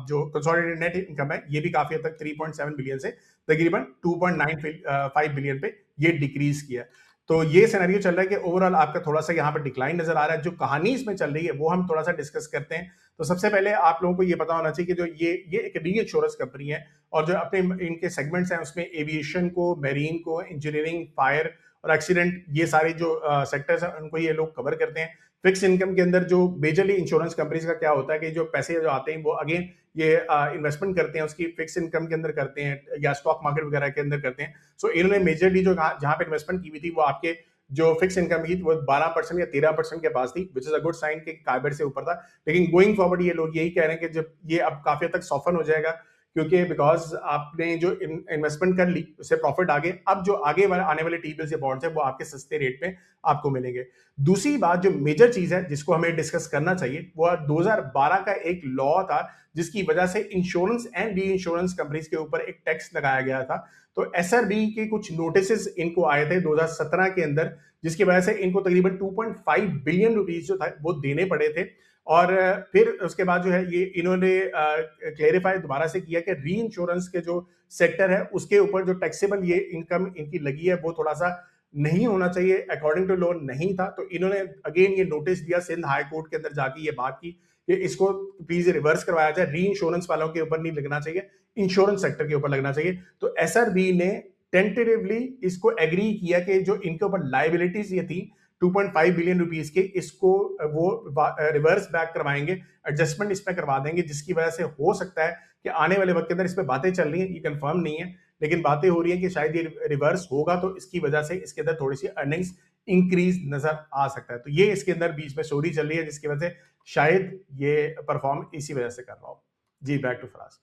जो कंसोलिडेटेड नेट इनकम है ये भी काफी हद तक 3.7 बिलियन से तकरीबन 2.95 बिलियन पे ये डिक्रीज किया। तो ये सिनेरियो चल रहा है कि ओवरऑल आपका थोड़ा सा यहाँ पर डिक्लाइन नजर आ रहा है। जो कहानी इसमें चल रही है वो हम थोड़ा सा डिस्कस करते हैं। तो सबसे पहले आप लोगों को ये पता होना चाहिए कि जो ये एक री इंश्योरेंस कंपनी है और जो अपने इनके सेगमेंट्स हैं उसमें एविएशन को, मेरीन को, इंजीनियरिंग, फायर और एक्सीडेंट, ये सारे जो सेक्टर्स हैं उनको ये लोग कवर करते हैं। फिक्स इनकम के अंदर जो मेजरली इंश्योरेंस कंपनीज का क्या होता है कि जो पैसे जो आते हैं वो अगेन ये इन्वेस्टमेंट करते हैं, उसकी फिक्स इनकम के अंदर करते हैं या स्टॉक मार्केट वगैरह के अंदर करते हैं। सो इन्होंने मेजरली जो जहां पे इन्वेस्टमेंट की हुई थी वो आपके जो फिक्स इनकम की वो 12% या 13% के पास थी, which is a good sign कि काइबर से ऊपर था। लेकिन गोइंग फॉरवर्ड ये लोग यही कह रहे हैं कि जब ये अब काफी हद तक सॉफन हो जाएगा, क्योंकि बिकॉज आपने जो इन्वेस्टमेंट कर ली उससे प्रॉफिट आगे, अब जो आगे वाले आने वाले टी बिल्स या बॉन्ड्स है वो आपके सस्ते रेट पे आपको मिलेंगे। दूसरी बात जो मेजर चीज है जिसको हमें डिस्कस करना चाहिए वो 2012 का एक लॉ था जिसकी वजह से insurance and re insurance companies के ऊपर एक टैक्स लगाया गया था। तो एसआरबी के कुछ नोटिस इनको आए थे 2017 के अंदर, जिसकी वजह से इनको तकरीबन 2.5 बिलियन रुपीस जो था वो देने पड़े थे। और फिर उसके बाद जो है ये इन्होंने क्लेरिफाई दोबारा से किया कि री इंश्योरेंस के जो सेक्टर है उसके ऊपर जो टैक्सेबल ये इनकम इनकी लगी है वो थोड़ा सा नहीं होना चाहिए, अकॉर्डिंग टू लॉ नहीं था। तो इन्होंने अगेन ये नोटिस दिया, सिंध हाई कोर्ट के अंदर जाके ये बात की कि इसको प्लीज रिवर्स करवाया जाए, री इंश्योरेंस वालों के ऊपर नहीं लगना चाहिए, इंश्योरेंस सेक्टर के ऊपर लगना चाहिए। तो एसआरबी ने टेंटेटिवली इसको एग्री किया कि जो इनके ऊपर लाइबिलिटीज ये थी 2.5 बिलियन रुपीस के, इसको वो रिवर्स बैक करवाएंगे, एडजस्टमेंट इसमें करवा देंगे, जिसकी वजह से हो सकता है कि आने वाले वक्त के अंदर इस पर बातें चल रही हैं, ये कंफर्म नहीं है लेकिन बातें हो रही हैं कि शायद ये रिवर्स होगा तो इसकी वजह से इसके अंदर थोड़ी सी अर्निंग्स इंक्रीज नजर आ सकता है। तो ये इसके अंदर बीच में स्टोरी चल रही है जिसकी वजह से शायद ये परफॉर्म इसी वजह से कर रहा हो। जी, बैक टू फराज।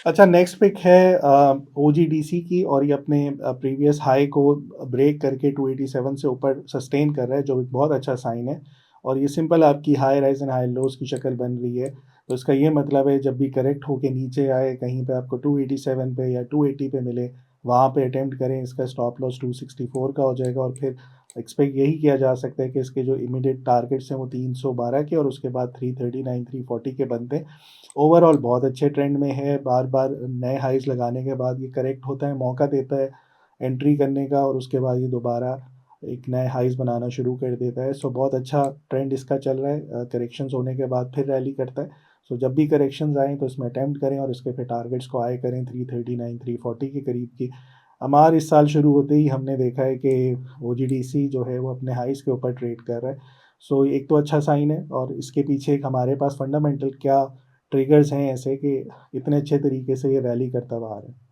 अच्छा, नेक्स्ट पिक है ओजीडीसी की, और ये अपने प्रीवियस हाई को ब्रेक करके 287 से ऊपर सस्टेन कर रहा है, जो एक बहुत अच्छा साइन है। और ये सिंपल आपकी हाई राइज एंड हाई लोज की शक्ल बन रही है। तो इसका ये मतलब है जब भी करेक्ट होके नीचे आए कहीं पे आपको 287 पे या 280 पे मिले, वहाँ पे अटेम्प्ट करें। इसका स्टॉप लॉस 264 का हो जाएगा और फिर एक्सपेक्ट यही किया जा सकता है कि इसके जो इमीडिएट टारगेट्स हैं वो 312 के और उसके बाद 339 340 के बनते हैं। ओवरऑल बहुत अच्छे ट्रेंड में है, बार बार नए हाइज लगाने के बाद ये करेक्ट होता है, मौका देता है एंट्री करने का, और उसके बाद ये दोबारा एक नए हाइज बनाना शुरू कर देता है। सो बहुत अच्छा ट्रेंड इसका चल रहा है। करेक्शंस होने के बाद फिर रैली करता है। सो जब भी करेक्शंस आएँ तो इसमें अटैम्प्ट करें और इसके फिर टारगेट्स को आए करें 339 340 के करीब की। हमारे इस साल शुरू होते ही हमने देखा है कि ओजीडीसी जो है वो अपने हाइज के ऊपर ट्रेड कर रहा है। सो एक तो अच्छा साइन है, और इसके पीछे एक हमारे पास फंडामेंटल क्या ट्रिगर्स हैं ऐसे कि इतने अच्छे तरीके से ये रैली करता हुआ आ रहा है।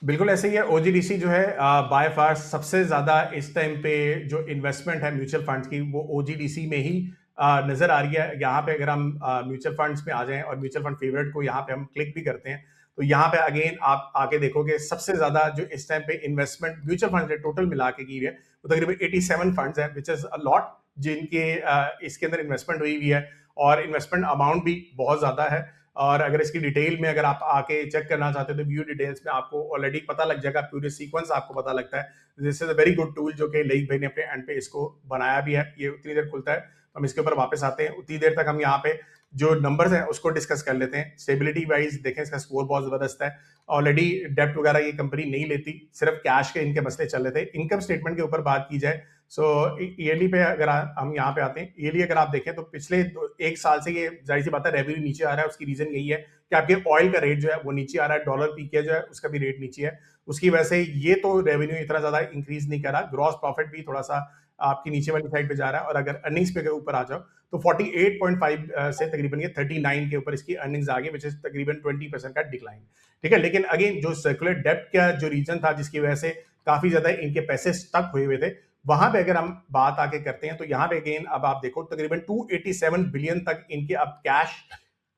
बिल्कुल ऐसे ही है। ओजीडीसी जो है बाय फार सबसे ज्यादा इस टाइम पे जो इन्वेस्टमेंट है म्यूचुअल फंड्स की वो ओजीडीसी में ही नजर आ रही है। यहाँ पे अगर हम म्यूचुअल फंड्स में आ जाएं और म्यूचुअल फंड फेवरेट को यहाँ पे हम क्लिक भी करते हैं तो यहाँ पे अगेन आप आके देखोगे सबसे ज्यादा जो इस टाइम पे इन्वेस्टमेंट म्यूचुअल फंड ने टोटल मिला के की है वो तकरीबन 87 फंड्स हैं, विच इज अ लॉट, जिनके इसके अंदर इन्वेस्टमेंट हुई हुई है और इन्वेस्टमेंट अमाउंट भी बहुत ज्यादा है। और अगर इसकी डिटेल में अगर आप आके चेक करना चाहते हो तो व्यू डिटेल्स में आपको ऑलरेडी पता लग जाएगा, पूरे सीक्वेंस आपको पता लगता है। This is a very good tool जो कि लईक भाई ने अपने एंड पे इसको बनाया भी है। ये उतनी देर खुलता है, हम इसके ऊपर वापस आते हैं, उतनी देर तक हम यहाँ पे जो नंबर्स हैं उसको डिस्कस कर लेते हैं। स्टेबिलिटी वाइज देखें, इसका स्कोर बहुत जबरदस्त है। ऑलरेडी डेप्ट वगैरह ये कंपनी नहीं लेती, सिर्फ कैश के इनके मसले चल रहे थे। इनकम स्टेटमेंट के ऊपर बात की जाए सो ईयरली पे अगर हम यहाँ पे आते हैं, ईयरली अगर आप देखें तो पिछले एक साल से ये जाहिर सी बात है रेवेन्यू नीचे आ रहा है। उसकी रीजन यही है कि आपके ऑयल का रेट जो है वो नीचे आ रहा है, डॉलर पीके जो है उसका भी रेट नीचे है, उसकी वजह से ये तो रेवेन्यू इतना ज्यादा इंक्रीज नहीं कर रहा। ग्रॉस प्रॉफिट भी थोड़ा सा आपकी नीचे वाली साइड पे जा रहा है। और अगर अर्निंग्स पे ऊपर आ जाओ तो 48.5 से तकरीबन ये 39 के ऊपर इसकी अर्निंग्स आ गई, विच इज तकरीबन 20% का डिक्लाइन। ठीक है, लेकिन अगेन जो सर्कुलर डेब्ट का जो रीजन था जिसकी वजह से काफी ज्यादा इनके पैसे स्टक हुए हुए थे, वहां पे अगर हम बात आके करते हैं तो यहाँ पे अगेन अब आप देखो तकरीबन 287 बिलियन तक इनके अब कैश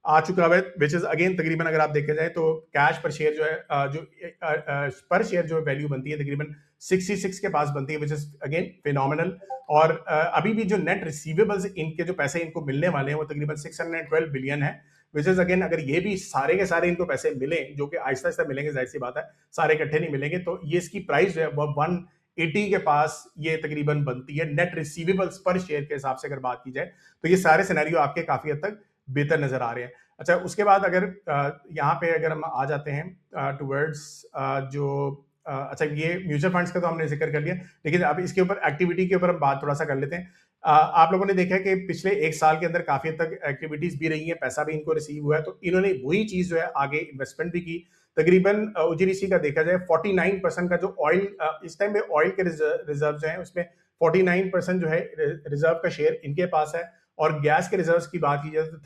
आ चुका है, विच इज अगेन तकरीबन अगर आप देखे जाए तो कैश पर शेयर जो है जो पर शेयर जो वैल्यू बनती है तकरीबन 66 के पास बनती है, विच इज अगेन फिनोमिनल। और अभी भी जो नेट रिसीवेबल्स इनके जो पैसे इनको मिलने वाले हैं वो तकरीबन 612 बिलियन है, विच इज अगेन अगर ये भी सारे के सारे इनको पैसे मिले जो कि आहिस्ता आहिस्ता मिलेंगे, जाहिर सी बात है सारे इकट्ठे नहीं मिलेंगे, तो ये इसकी प्राइस जो है वो 180 के पास ये तकरीबन बनती है नेट रिसीवेबल्स पर शेयर के हिसाब से अगर बात की जाए। तो ये सारे सिनेरियो आपके काफी हद तक बेहतर नजर आ रहे हैं। अच्छा, उसके बाद अगर यहाँ पे अगर हम आ जाते हैं टुवर्ड्स जो अच्छा, ये म्यूचुअल फंड्स का तो हमने जिक्र कर लिया, लेकिन अब इसके ऊपर एक्टिविटी के ऊपर हम बात थोड़ा सा कर लेते हैं। आप लोगों ने देखा है कि पिछले एक साल के अंदर काफी हद तक एक्टिविटीज भी रही हैं, पैसा भी इनको रिसीव हुआ है, तो इन्होंने वही चीज जो है आगे इन्वेस्टमेंट भी की। तकरीबन ओजीडीसी का देखा जाए 49% का जो ऑयल इस टाइम में ऑयल के रिजर्व जो है उसमें 49% जो है रिजर्व का शेयर इनके पास है, और गैस के रिजर्व्स की बात की जाए तो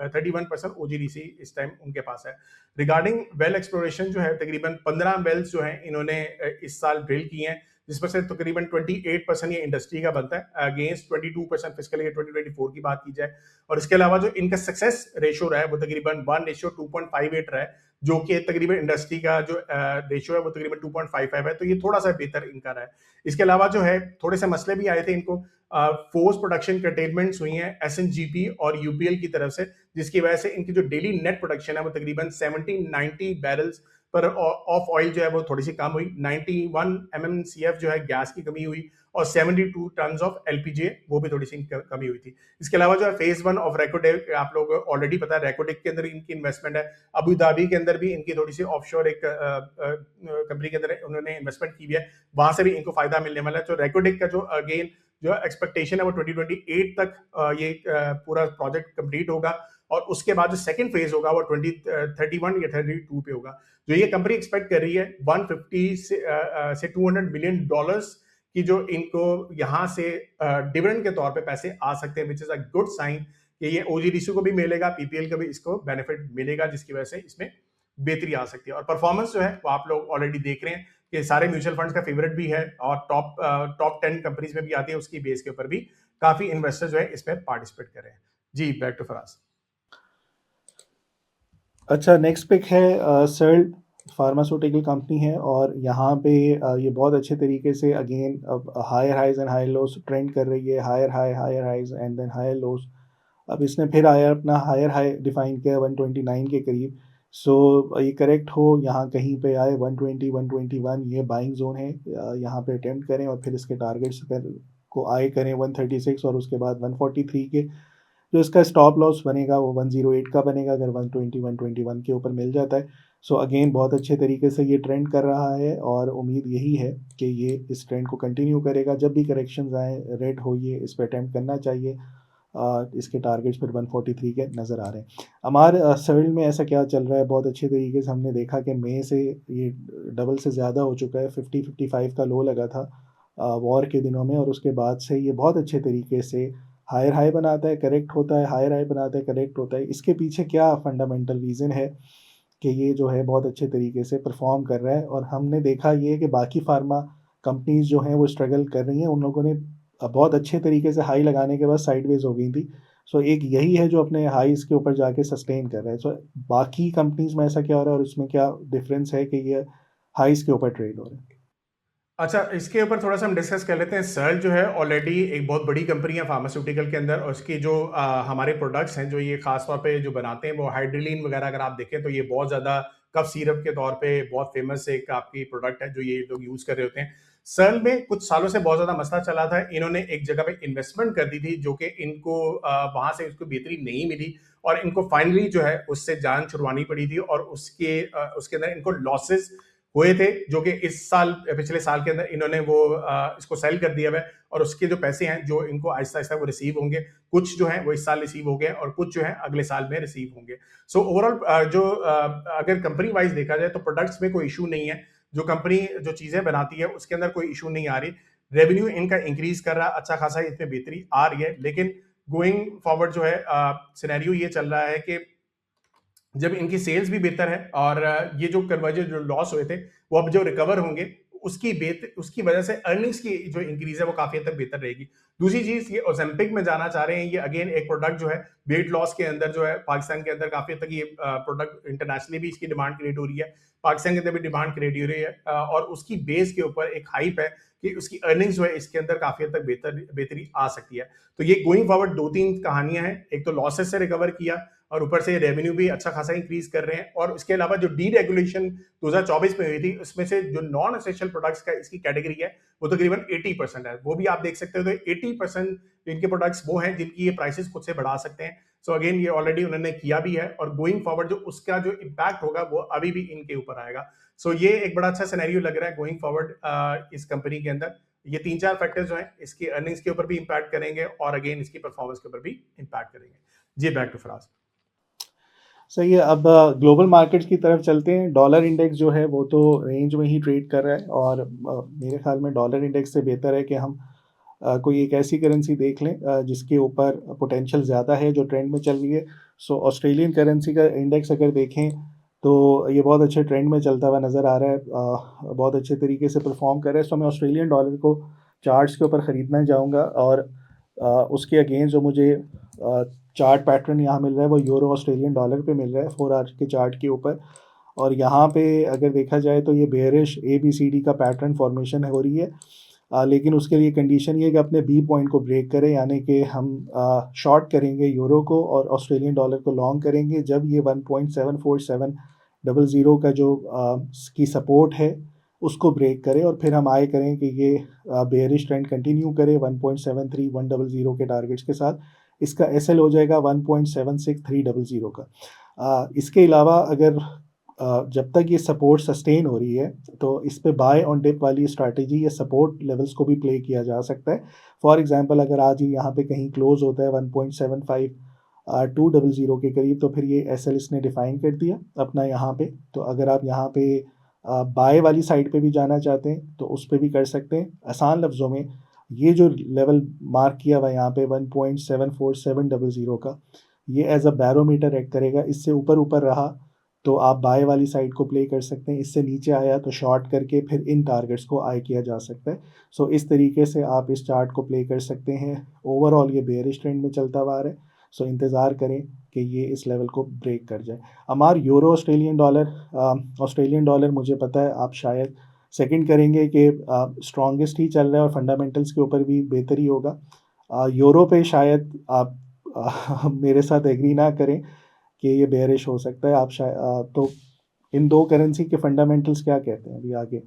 31% ओजीडीसी इस टाइम उनके पास है। रिगार्डिंग वेल एक्सप्लोरेशन जो है तकरीबन 15 वेल्स जो है इन्होंने इस साल ड्रिल किए हैं, जिसमें से तकरीबन 28% ये इंडस्ट्री का बनता है अगेंस्ट 22% फिस्कल ईयर 2024 की बात की जाए। और इसके अलावा जो इनका सक्सेस रेशो रहा है वो तकरीबन 1:2.58 रहा है, जो कि तकरीबन इंडस्ट्री का जो रेशियो है वो तकरीबन 2.55 है, तो ये थोड़ा सा बेहतर इनका रहा है। इसके अलावा जो है थोड़े से मसले भी आए थे इनको, फोर्स प्रोडक्शन कर्टेलमेंट्स हुई हैं एसएनजीपी और यूपीएल की तरफ से, जिसकी वजह से इनकी जो डेली नेट प्रोडक्शन है वो तकरीबन 70-90 बैरल्स पर ऑफ ऑयल जो है वो थोड़ी सी कम हुई। 91 MMCF जो है गैस की कमी हुई, और 72 टन ऑफ एलपीजी वो भी थोड़ी सी कमी हुई थी। इसके अलावा जो है फेज 1 ऑफ रेकोडेक, आप लोग ऑलरेडी पता है रेकोडेक के अंदर इनकी इन्वेस्टमेंट है। अबू धाबी के अंदर भी इनकी थोड़ी सी ऑफशोर एक कंपनी के अंदर उन्होंने इन्वेस्टमेंट की हुई है, वहां से भी इनको फायदा मिलने वाला है। तो रेकोडेक का जो अगेन जो एक्सपेक्टेशन है वो 2028 तक ये पूरा प्रोजेक्ट कंप्लीट होगा, और उसके बाद जो सेकंड फेज होगा वो 2031 या 32 पे होगा। जो ये कंपनी एक्सपेक्ट कर रही है 150 से 200 मिलियन डॉलर्स की जो इनको यहाँ से डिविडेंड के तौर पे पैसे आ सकते हैं, which is a good sign कि ये ओजीडीसी को भी मिलेगा, पीपीएल को भी इसको बेनिफिट मिलेगा, जिसकी वजह से इसमें बेहतरी आ सकती है। और परफॉर्मेंस जो है वो आप लोग ऑलरेडी देख रहे हैं कि सारे म्यूचुअल फंड्स का फेवरेट भी है, और टॉप 10 कंपनीज में भी आती है, उसकी बेस के ऊपर भी काफी इन्वेस्टर्स जो है इसमें पार्टिसिपेट कर रहे हैं। जी, बैक टू फराज। अच्छा, नेक्स्ट पिक है सर्ल फार्मास्यूटिकल कंपनी है, और यहाँ पे ये बहुत अच्छे तरीके से अगेन अब higher highs and higher lows trend कर रही है, higher highs and then higher lows. अब इसने फिर अपना हायर हाई डिफाइन किया 129 के करीब। सो ये करेक्ट हो, यहाँ कहीं पे आए 120 121 ये बाइंग जोन है, यहाँ पे अटेम्प्ट करें और फिर इसके टारगेट्स को आए करें 136 और उसके बाद 143 के। जो इसका स्टॉप लॉस बनेगा वो 108 का बनेगा अगर 120 121 के ऊपर मिल जाता है। सो अगेन बहुत अच्छे तरीके से ये ट्रेंड कर रहा है, और उम्मीद यही है कि ये इस ट्रेंड को कंटिन्यू करेगा। जब भी करेक्शंस आए रेड हो, ये इस पर अटैम्प्ट करना चाहिए। इसके टारगेट्स फिर 143 के नज़र आ रहे हैं। हमारे सर्ल में ऐसा क्या चल रहा है, बहुत अच्छे तरीके से हमने देखा कि मई से ये डबल से ज़्यादा हो चुका है। 50-55 का लो लगा था वॉर के दिनों में, और उसके बाद से ये बहुत अच्छे तरीके से हायर हाई बनाता है, करेक्ट होता है, हायर हाई बनाता है, करेक्ट होता है। इसके पीछे क्या फंडामेंटल रीज़न है कि ये जो है बहुत अच्छे तरीके से परफॉर्म कर रहा है। और हमने देखा ये कि बाकी फार्मा कंपनीज जो हैं वो स्ट्रगल कर रही हैं, उन लोगों ने बहुत अच्छे तरीके से हाई लगाने के बाद साइडवेज हो गई थी। सो एक यही है जो अपने हाईज के ऊपर जाके सस्टेन कर रहा है। सो बाकी कंपनीज में ऐसा क्या हो रहा है और उसमें क्या डिफरेंस है कि ये हाईज के ऊपर ट्रेड हो रहे हैं। अच्छा, इसके ऊपर थोड़ा सा हम डिस्कस कर लेते हैं। सर्ल जो है ऑलरेडी एक बहुत बड़ी कंपनी है फार्मास्यूटिकल के अंदर, और उसकी जो हमारे प्रोडक्ट्स हैं जो ये खास तौर पे जो बनाते हैं वो हाइड्रिलीन वगैरह अगर आप देखें तो ये बहुत ज़्यादा कफ सिरप के तौर पे बहुत फेमस एक आपकी प्रोडक्ट है जो ये लोग यूज़ कर रहे होते हैं। सर्ल में कुछ सालों से बहुत ज़्यादा मसला चला था, इन्होंने एक जगह पे इन्वेस्टमेंट कर दी थी जो कि इनको वहाँ से उसको बेहतरी नहीं मिली, और इनको फाइनली जो है उससे जान छुड़वानी पड़ी थी, और उसके अंदर इनको लॉसेस हुए थे, जो कि इस साल पिछले साल के अंदर इन्होंने वो इसको सेल कर दिया है, और उसके जो पैसे हैं जो इनको आहिस्ता आहिस्ता वो रिसीव होंगे। कुछ जो है वो इस साल रिसीव हो गए और कुछ जो है अगले साल में रिसीव होंगे। सो ओवरऑल जो अगर कंपनी वाइज देखा जाए तो प्रोडक्ट्स में कोई इशू नहीं है, जो कंपनी जो चीजें बनाती है उसके अंदर कोई इशू नहीं आ रही। रेवेन्यू इनका इंक्रीज कर रहा है, अच्छा खासा इसमें बेहतरी आ रही है, लेकिन गोइंग फॉरवर्ड जो है सिनेरियो ये चल रहा है कि जब इनकी सेल्स भी बेहतर है और ये जो कन्वर्जन जो लॉस हुए थे वो अब जो रिकवर होंगे उसकी वजह से अर्निंग्स की जो इंक्रीज है वो काफी हद तक बेहतर रहेगी। दूसरी चीज, ये ओलंपिक में जाना चाह रहे हैं, ये अगेन एक प्रोडक्ट जो है वेट लॉस के अंदर जो है पाकिस्तान के अंदर काफी हद तक ये प्रोडक्ट इंटरनेशनली भी इसकी डिमांड क्रिएट हो रही है, पाकिस्तान के अंदर भी डिमांड क्रिएट हो रही है, और उसकी बेस के ऊपर एक हाइप है कि उसकी अर्निंग्स जो है इसके अंदर काफी हद तक बेहतरी आ सकती है। तो ये गोइंग फॉरवर्ड 2-3 कहानियां हैं, एक तो लॉसेस से रिकवर किया और ऊपर से रेवेन्यू भी अच्छा खासा इंक्रीज कर रहे हैं, और इसके अलावा जो डीरेगुलेशन 2024 में हुई थी उसमें से जो नॉन एसेंशियल प्रोडक्ट्स का इसकी कैटेगरी है वो तकरीबन 80% है। वो भी आप देख सकते हो, तो 80% इनके प्रोडक्ट्स वो हैं जिनकी ये प्राइसेस खुद से बढ़ा सकते हैं। सो अगेन ये ऑलरेडी उन्होंने किया भी है, और गोइंग फॉरवर्ड जो उसका जो इम्पैक्ट होगा वो अभी भी इनके ऊपर आएगा। सो ये एक बड़ा अच्छा सिनेरियो लग रहा है गोइंग फॉरवर्ड इस कंपनी के अंदर। ये 3-4 फैक्टर्स जो हैं इसकी अर्निंग्स के ऊपर भी इम्पैक्ट करेंगे और अगेन इसकी परफॉर्मेंस के ऊपर भी इम्पैक्ट करेंगे। जी, बैक टू फराज। सही है। अब ग्लोबल मार्केट्स की तरफ चलते हैं। डॉलर इंडेक्स जो है वो तो रेंज में ही ट्रेड कर रहा है, और मेरे ख्याल में डॉलर इंडेक्स से बेहतर है कि हम कोई एक ऐसी करेंसी देख लें जिसके ऊपर पोटेंशियल ज़्यादा है, जो ट्रेंड में चल रही है। सो ऑस्ट्रेलियन करेंसी का इंडेक्स अगर देखें तो ये बहुत अच्छे ट्रेंड में चलता हुआ नज़र आ रहा है, बहुत अच्छे तरीके से परफॉर्म कर रहा है। सो मैं ऑस्ट्रेलियन डॉलर को चार्ट्स के ऊपर ख़रीदना चाहूँगा, और उसके अगेंस्ट जो मुझे चार्ट पैटर्न यहाँ मिल रहा है वो यूरो ऑस्ट्रेलियन डॉलर पे मिल रहा है 4 आवर के चार्ट के ऊपर। और यहाँ पे अगर देखा जाए तो ये बेयरिश ABCD का पैटर्न फॉर्मेशन हो रही है, लेकिन उसके लिए कंडीशन ये है कि अपने बी पॉइंट को ब्रेक करें, यानी कि हम शॉर्ट करेंगे यूरो को और ऑस्ट्रेलियन डॉलर को लॉन्ग करेंगे जब ये 1.74700 का जो की सपोर्ट है उसको ब्रेक करें, और फिर हम आए करें कि ये बेयरिश ट्रेंड कंटिन्यू करे 1.73100 के टारगेट्स के साथ। इसका SL हो जाएगा 1.76300 का। इसके अलावा अगर जब तक ये सपोर्ट सस्टेन हो रही है तो इस पे बाय ऑन डिप वाली स्ट्रैटेजी या सपोर्ट लेवल्स को भी प्ले किया जा सकता है। फॉर एग्जांपल अगर आज ये यहाँ पे कहीं क्लोज होता है 1.75200 के करीब, तो फिर ये SL इसने डिफाइन कर दिया अपना यहाँ पे। तो अगर आप यहाँ पे बाय वाली साइड पे भी जाना चाहते हैं तो उस पे भी कर सकते हैं। आसान लफ्ज़ों में ये जो लेवल मार्क किया हुआ है यहाँ पे 1.74700 का, ये एज अ बैरोमीटर एक्ट करेगा। इससे ऊपर ऊपर रहा तो आप बाय वाली साइड को प्ले कर सकते हैं, इससे नीचे आया तो शॉर्ट करके फिर इन टारगेट्स को आई किया जा सकता है। सो इस तरीके से आप इस चार्ट को प्ले कर सकते हैं। ओवरऑल ये बेयरिश ट्रेंड में चलता हुआ आ रहा है, सो इंतज़ार करें कि ये इस लेवल को ब्रेक कर जाए। हमार यूरो ऑस्ट्रेलियन डॉलर मुझे पता है आप शायद सेकंड करेंगे कि स्ट्रॉन्गेस्ट ही चल रहा है और फंडामेंटल्स के ऊपर भी बेहतर ही होगा। यूरो पे शायद आप मेरे साथ एग्री ना करें कि ये बेयरिश हो सकता है। आप शायद तो इन दो करेंसी के फंडामेंटल्स क्या कहते हैं अभी आगे?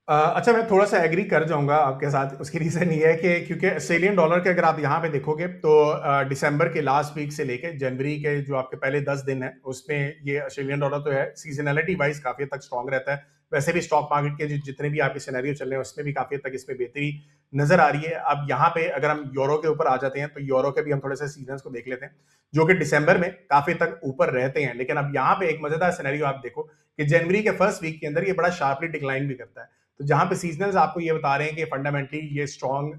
अच्छा, मैं थोड़ा सा एग्री कर जाऊंगा आपके साथ। उसकी रीज़न ये है कि क्योंकि ऑस्ट्रेलियन डॉलर के अगर आप यहाँ पे देखोगे तो दिसंबर के लास्ट वीक से लेके जनवरी के जो आपके पहले 10 दिन है उसमें ये ऑस्ट्रेलियन डॉलर तो है सीजनलिटी वाइज काफ़ी हद तक स्ट्रॉन्ग रहता है। वैसे भी स्टॉक मार्केट के जितने भी आपके सिनेरियो चल रहे हैं उसमें भी काफ़ी हद तक इसमें बेहतरी नजर आ रही है। अब यहाँ पे अगर हम यूरो के ऊपर आ जाते हैं तो यूरो के भी हम थोड़े से सीजन्स को देख लेते हैं जो कि दिसंबर में काफ़ी तक ऊपर रहते हैं। लेकिन अब यहाँ पे एक मजेदार सिनेरियो आप देखो कि जनवरी के फर्स्ट वीक के अंदर ये बड़ा शार्पली डिक्लाइन भी करता है। तो जहां पे सीजनल्स आपको ये बता रहे हैं कि फंडामेंटली ये स्ट्रॉन्ग,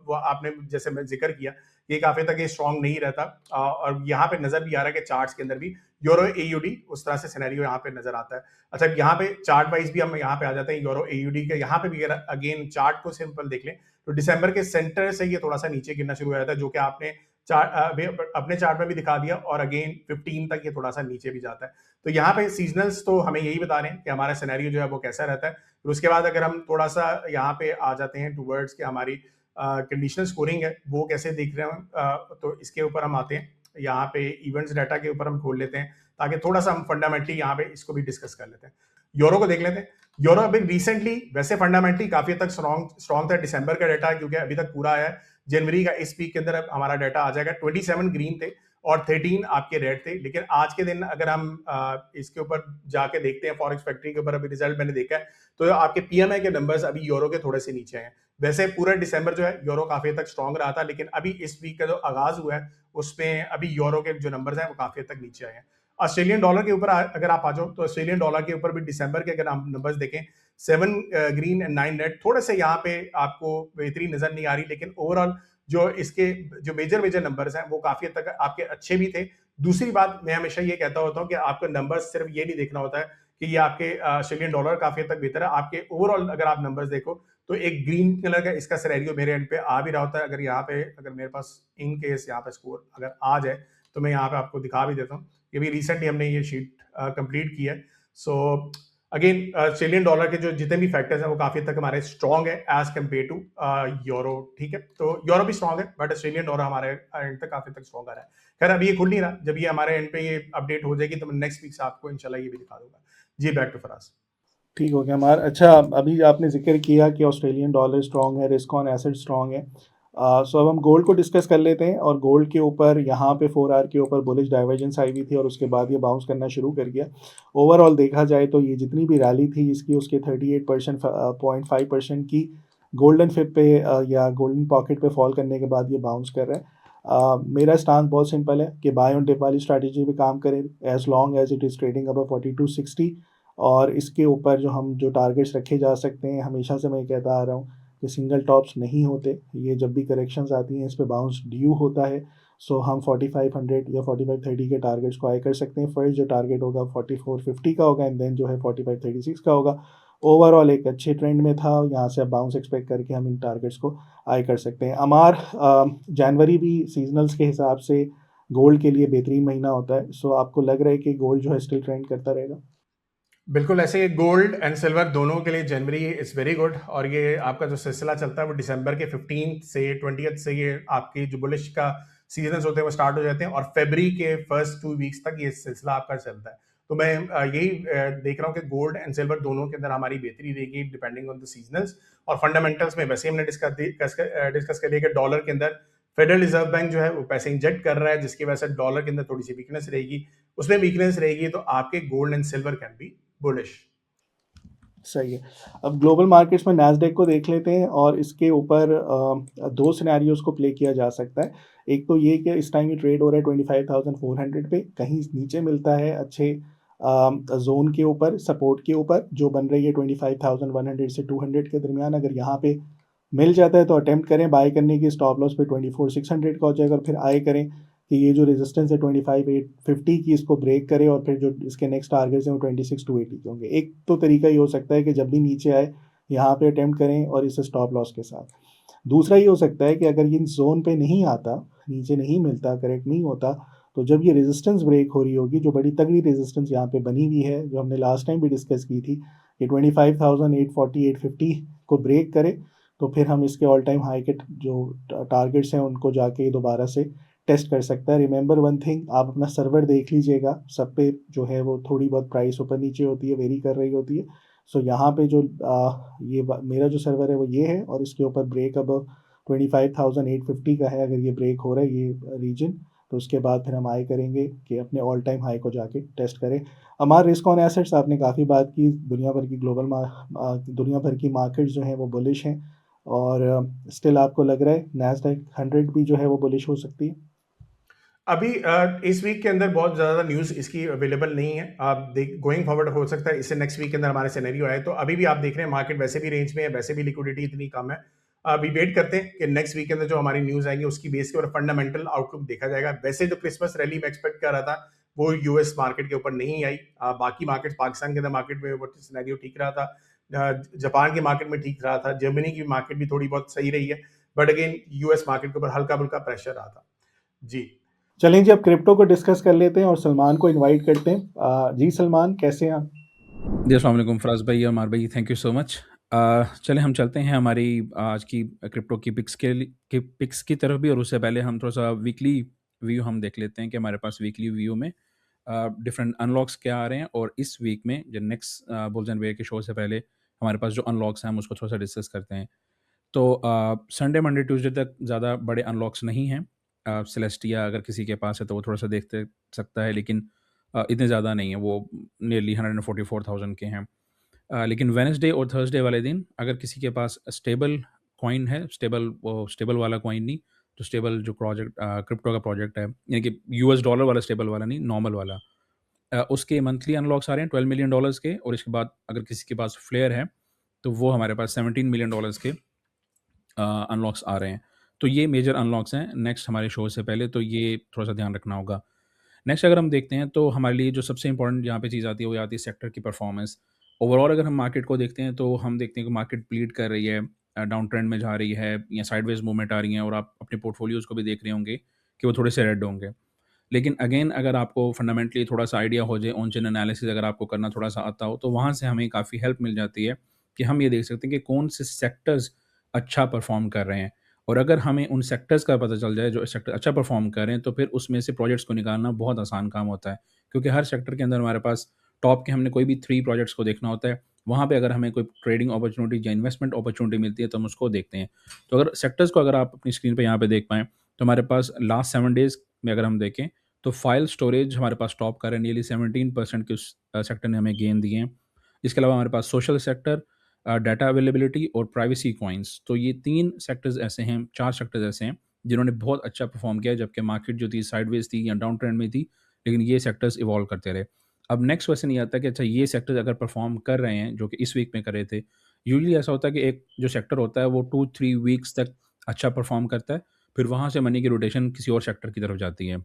वो आपने जैसे मैं जिक्र किया, ये काफी तक ये स्ट्रॉन्ग नहीं रहता। और यहाँ पे नजर भी आ रहा है कि चार्ट्स के अंदर भी यूरो AUD उस तरह से सिनेरियो यहाँ पे नजर आता है। अच्छा, यहाँ पे चार्ट वाइज भी हम यहाँ पे आ जाते हैं यूरो AUD के। यहाँ पे भी अगर अगेन चार्ट को सिंपल देख लें तो दिसंबर के सेंटर से ये थोड़ा सा नीचे गिरना शुरू हो जाता है, जो कि आपने अपने चार्ट में भी दिखा दिया, और अगेन 15 तक ये थोड़ा सा नीचे भी जाता है। तो यहाँ पे सीजनल्स तो हमें यही बता रहे हैं कि हमारा सिनेरियो जो है वो कैसा रहता है। फिर उसके बाद अगर हम थोड़ा सा यहाँ पे आ जाते हैं टूवर्ड्स के हमारी कंडीशनल स्कोरिंग है वो कैसे देख रहे हैं, तो इसके ऊपर हम आते हैं। यहाँ पे इवेंट्स डाटा के ऊपर हम खोल लेते हैं ताकि थोड़ा सा हम फंडामेंटली यहाँ पे इसको भी डिस्कस कर लेते हैं। यूरो को देख लेते हैं। यूरो अभी रिसेंटली वैसे फंडामेंटली काफी तक स्ट्रॉन्ग था। दिसंबर का डाटा क्योंकि अभी तक पूरा आया है, जनवरी का इस वीक के अंदर हमारा डाटा आ जाएगा। 27 ग्रीन थे और 13 आपके रेड थे। लेकिन आज के दिन अगर हम इसके ऊपर जाके देखते हैं फॉरेक्स फैक्ट्री के ऊपर, अभी रिजल्ट मैंने देखा है तो आपके PMI के नंबर्स अभी यूरो के थोड़े से नीचे हैं। वैसे पूरा दिसंबर जो है यूरो काफी तक स्ट्रॉन्ग रहा था, लेकिन अभी इस वीक का जो आगाज हुआ है उसमें अभी यूरो के जो नंबर्स हैं वो काफी तक नीचे आए हैं। ऑस्ट्रेलियन डॉलर के ऊपर अगर आप आ जाओ तो ऑस्ट्रेलियन डॉलर के ऊपर भी दिसंबर के अगर आप नंबर्स देखें 7 ग्रीन एंड 9 रेड, थोड़े से यहाँ पे आपको बेहतरी नजर नहीं आ रही, लेकिन ओवरऑल जो इसके जो मेजर नंबर्स हैं वो काफी हद तक आपके अच्छे भी थे। दूसरी बात मैं हमेशा ये कहता होता हूँ कि आपको नंबर्स सिर्फ ये नहीं देखना होता है कि ये आपके ऑस्ट्रेलियन डॉलर काफी हद तक बेहतर है। आपके ओवरऑल अगर आप नंबर्स देखो तो एक ग्रीन कलर का इसका सिनेरियो मेरे एंड पे आ भी रहा होता है। अगर यहाँ पे अगर मेरे पास इन केस यहाँ पे स्कोर अगर आ जाए तो मैं यहाँ पे आपको दिखा भी देता हूँ। ये भी रिसेंटली हमने ये शीट कंप्लीट की है। सो अगेन ऑस्ट्रेलियन डॉलर के जो जितने भी फैक्टर्स हैं वो काफी तक हमारे स्ट्रॉन्ग है एज कम्पेयर टू यूरो। ठीक है, तो यूरो भी स्ट्रॉन्ग है बट ऑस्ट्रेलियन डॉलर हमारे एंड तक काफी तक स्ट्रॉन्ग आ रहा है। खैर अभी ये खुल नहीं रहा, जब ये हमारे एंड पे ये अपडेट हो जाएगी तो मैं नेक्स्ट वीक से आपको इंशाल्लाह ये भी दिखा दूंगा। जी, बैक टू फराज। ठीक हो गया हमारा। अच्छा, अभी आपने जिक्र किया कि ऑस्ट्रेलियन डॉलर स्ट्रॉन्ग है, रिस्क ऑन एसेट स्ट्रॉन्ग है। सो अब हम गोल्ड को डिस्कस कर लेते हैं, और गोल्ड के ऊपर यहाँ पे 4 आवर के ऊपर बुलिश डाइवर्जेंस आई हुई थी और उसके बाद ये बाउंस करना शुरू कर गया। ओवरऑल देखा जाए तो ये जितनी भी रैली थी इसकी, उसके 38% 0.5% की गोल्डन फिप पे या गोल्डन पॉकेट पे फॉल करने के बाद ये बाउंस कर रहा है। मेरा स्टांस बहुत सिंपल है कि बाय ऑन डिप वाली स्ट्रैटेजी पे काम करें as long as it is trading above 4260, और इसके ऊपर जो टारगेट्स रखे जा सकते हैं, हमेशा से मैं कहता आ रहा हूँ कि सिंगल टॉप्स नहीं होते, ये जब भी करेक्शंस आती हैं इस पे बाउंस ड्यू होता है। सो हम 4500 या 4530 के टारगेट्स को आई कर सकते हैं। फर्स्ट जो टारगेट होगा 4450 का होगा, एंड देन जो है 4536 का होगा। ओवरऑल एक अच्छे ट्रेंड में था, यहाँ से अब बाउंस एक्सपेक्ट करके हम इन टारगेट्स को आई कर सकते हैं। अमार, जनवरी भी सीजनल्स के हिसाब से गोल्ड के लिए बेहतरीन महीना होता है, सो आपको लग रहा है कि गोल्ड जो है स्टिल ट्रेंड करता रहेगा? बिल्कुल ऐसे गोल्ड एंड सिल्वर दोनों के लिए जनवरी इज़ वेरी गुड, और ये आपका जो सिलसिला चलता है वो दिसंबर के 15 से 20 से ये आपकी जो बुलिश का सीजन होते हैं वो स्टार्ट हो जाते हैं, और फरवरी के फर्स्ट 2 वीक्स तक ये सिलसिला आपका चलता है। तो मैं यही देख रहा हूँ कि गोल्ड एंड सिल्वर दोनों के अंदर हमारी बेहतरी रहेगी डिपेंडिंग ऑन द सीजनल्स। और फंडामेंटल्स में वैसे ही हमने डिस्कस कर लिया कि डॉलर के अंदर फेडरल रिजर्व बैंक जो है वो पैसे इंजेक्ट कर रहा है, जिसकी वजह से डॉलर के अंदर थोड़ी सी वीकनेस रहेगी। उसमें वीकनेस रहेगी तो आपके gold and silver can be bullish. सही है। अब ग्लोबल मार्केट्स में नैस्डैक को देख लेते हैं, और इसके ऊपर दो सिनेरियोज को प्ले किया जा सकता है। एक तो ये कि इस टाइम ये ट्रेड हो रहा है 25,400 पे, कहीं नीचे मिलता है अच्छे जोन के ऊपर, सपोर्ट के ऊपर जो बन रही है 25,100 से 200 के दरमियान। अगर यहाँ पे मिल जाता है तो अटेम्प्ट करें बाय करने की, स्टॉप लॉस पे 24,600 का हो जाएगा, और फिर आए करें कि ये जो रेजिस्टेंस है 25,850 की, इसको ब्रेक करे, और फिर जो इसके नेक्स्ट टारगेट्स हैं वो 26,280 के होंगे। एक तो तरीका ये हो सकता है कि जब भी नीचे आए यहाँ पे अटेम्प्ट करें और इसे स्टॉप लॉस के साथ। दूसरा ये हो सकता है कि अगर ये जोन पे नहीं आता, नीचे नहीं मिलता, करेक्ट नहीं होता, तो जब ये रेजिस्टेंस ब्रेक हो रही होगी, जो बड़ी तगड़ी रेजिस्टेंस यहाँ पे बनी हुई है जो हमने लास्ट टाइम भी डिस्कस की थी, कि 25,840 850 को ब्रेक करे, तो फिर हम इसके ऑल टाइम हाई के जो टारगेट्स हैं उनको जाके दोबारा से टेस्ट कर सकता है। रिमेंबर वन थिंग, आप अपना सर्वर देख लीजिएगा, सब पे जो है वो थोड़ी बहुत प्राइस ऊपर नीचे होती है, वेरी कर रही होती है। सो यहाँ पे जो मेरा जो सर्वर है वो ये है, और इसके ऊपर ब्रेक अब 25,850 का है। अगर ये ब्रेक हो रहा है ये रीजन, तो उसके बाद फिर हम आई करेंगे कि अपने ऑल टाइम हाई को जाके टेस्ट करें। हमारे रिस्क ऑन एसेट्स आपने काफ़ी बात की, दुनिया भर की दुनिया भर की मार्केट्स जो हैं वो बुलिश हैं, और स्टिल आपको लग रहा है नैस्डैक 100 भी जो है वो बुलिश हो सकती है? अभी इस वीक के अंदर बहुत ज़्यादा न्यूज़ इसकी अवेलेबल नहीं है। आप गोइंग फॉरवर्ड हो सकता है इससे नेक्स्ट वीक के अंदर हमारे सिनेरियो आए, तो अभी भी आप देख रहे हैं मार्केट वैसे भी रेंज में है, वैसे भी लिक्विडिटी इतनी कम है। अभी वेट करते हैं कि नेक्स्ट वीक के अंदर जो हमारी न्यूज़ आएंगी उसकी बेस के ऊपर फंडामेंटल आउटलुक देखा जाएगा। वैसे जो क्रिसमस रैली में एक्सपेक्ट कर रहा था वो यूएस मार्केट के ऊपर नहीं आई। बाकी मार्केट, पाकिस्तान के अंदर मार्केट में वो सिनेरियो ठीक रहा था, जापान के मार्केट में ठीक रहा था, जर्मनी की मार्केट भी थोड़ी बहुत सही रही है, बट अगेन यूएस मार्केट के ऊपर हल्का फुल्का प्रेशर रहा था। जी चलें जी, अब क्रिप्टो को डिस्कस कर लेते हैं और सलमान को इनवाइट करते हैं। जी सलमान, कैसे हैं आप? जी अस्सलाम वालेकुम फराज भाई, अमार भाई, थैंक यू सो मच। चलें हम चलते हैं हमारी आज की क्रिप्टो की पिक्स की तरफ भी, और उससे पहले हम थोड़ा सा वीकली व्यू हम देख लेते हैं कि हमारे पास वीकली व्यू में डिफरेंट अनलॉक्स क्या आ रहे हैं, और इस वीक में जो नेक्स्ट बुल्स एंड बेयर के शो से पहले हमारे पास जो अनलॉक्स हैं हम उसको थोड़ा सा डिस्कस करते हैं। तो संडे मंडे ट्यूसडे तक ज़्यादा बड़े अनलॉक्स नहीं हैं। सेलेस्टिया अगर किसी के पास है तो वो थोड़ा सा देखते सकता है, लेकिन इतने ज़्यादा नहीं है, वो नियरली 144,000 के हैं। लेकिन वेडनेसडे और थर्सडे वाले दिन अगर किसी के पास स्टेबल कॉइन है, स्टेबल वाला कॉइन नहीं, तो स्टेबल जो प्रोजेक्ट क्रिप्टो का प्रोजेक्ट है, यानी कि यूएस डॉलर वाला स्टेबल वाला नहीं, नॉर्मल वाला, उसके मंथली अनलॉक्स आ रहे हैं $12 मिलियन के, और इसके बाद अगर किसी के पास फ्लेयर है तो वो हमारे पास $17 मिलियन के अनलॉक्स आ रहे हैं। तो ये मेजर अनलॉक्स हैं नेक्स्ट हमारे शो से पहले, तो ये थोड़ा सा ध्यान रखना होगा। नेक्स्ट अगर हम देखते हैं तो हमारे लिए जो सबसे इंपॉर्टेंट यहाँ पे चीज़ आती है वो आती है सेक्टर की परफॉर्मेंस। ओवरऑल अगर हम मार्केट को देखते हैं तो हम देखते हैं कि मार्केट ब्लीड कर रही है, डाउन ट्रेंड में जा रही है, या साइडवेज मूवमेंट आ रही है, और आप अपने पोर्टफोलियोज़ को भी देख रहे होंगे कि वो थोड़े से रेड होंगे। लेकिन अगेन अगर आपको फंडामेंटली थोड़ा सा आइडिया हो जाए, ऑन चेन एनालिसिस अगर आपको करना थोड़ा सा आता हो, तो वहाँ से हमें काफ़ी हेल्प मिल जाती है कि हम ये देख सकते हैं कि कौन से सेक्टर्स अच्छा परफॉर्म कर रहे हैं। और अगर हमें उन सेक्टर्स का पता चल जाए जो सेक्टर अच्छा परफॉर्म कर रहे हैं, तो फिर उसमें से प्रोजेक्ट्स को निकालना बहुत आसान काम होता है, क्योंकि हर सेक्टर के अंदर हमारे पास टॉप के हमने कोई भी 3 प्रोजेक्ट्स को देखना होता है, वहाँ पे अगर हमें कोई ट्रेडिंग अपॉर्चुनिटी या इन्वेस्टमेंट अपॉर्चुनिटी मिलती है तो हम उसको देखते हैं। तो अगर सेक्टर्स को अगर आप अपनी स्क्रीन पे यहाँ पे देख पाएँ, तो हमारे पास लास्ट 7 डेज़ में अगर हम देखें, तो फाइल स्टोरेज हमारे पास टॉप कर है, नियरली 17% के उस सेक्टर ने हमें गेन दिए हैं। इसके अलावा हमारे पास सोशल सेक्टर, डाटा अवेलेबिलिटी और प्राइवेसी कॉइन्स, तो ये 3 सेक्टर्स ऐसे हैं, 4 सेक्टर्स ऐसे हैं, जिन्होंने बहुत अच्छा परफ़ॉर्म किया है, जबकि मार्केट जो थी साइडवेज़ थी या डाउन ट्रेंड में थी, लेकिन ये सेक्टर्स इवॉल्व करते रहे। अब नेक्स्ट क्वेश्चन ये आता है कि अच्छा ये सेक्टर्स अगर परफ़ॉर्म कर रहे हैं, जो कि इस वीक में कर रहे थे, यूजुअली ऐसा होता है कि एक जो सेक्टर होता है वो 2-3 वीक्स तक अच्छा परफ़ॉर्म करता है, फिर वहाँ से मनी की रोटेशन किसी और सेक्टर की तरफ जाती है।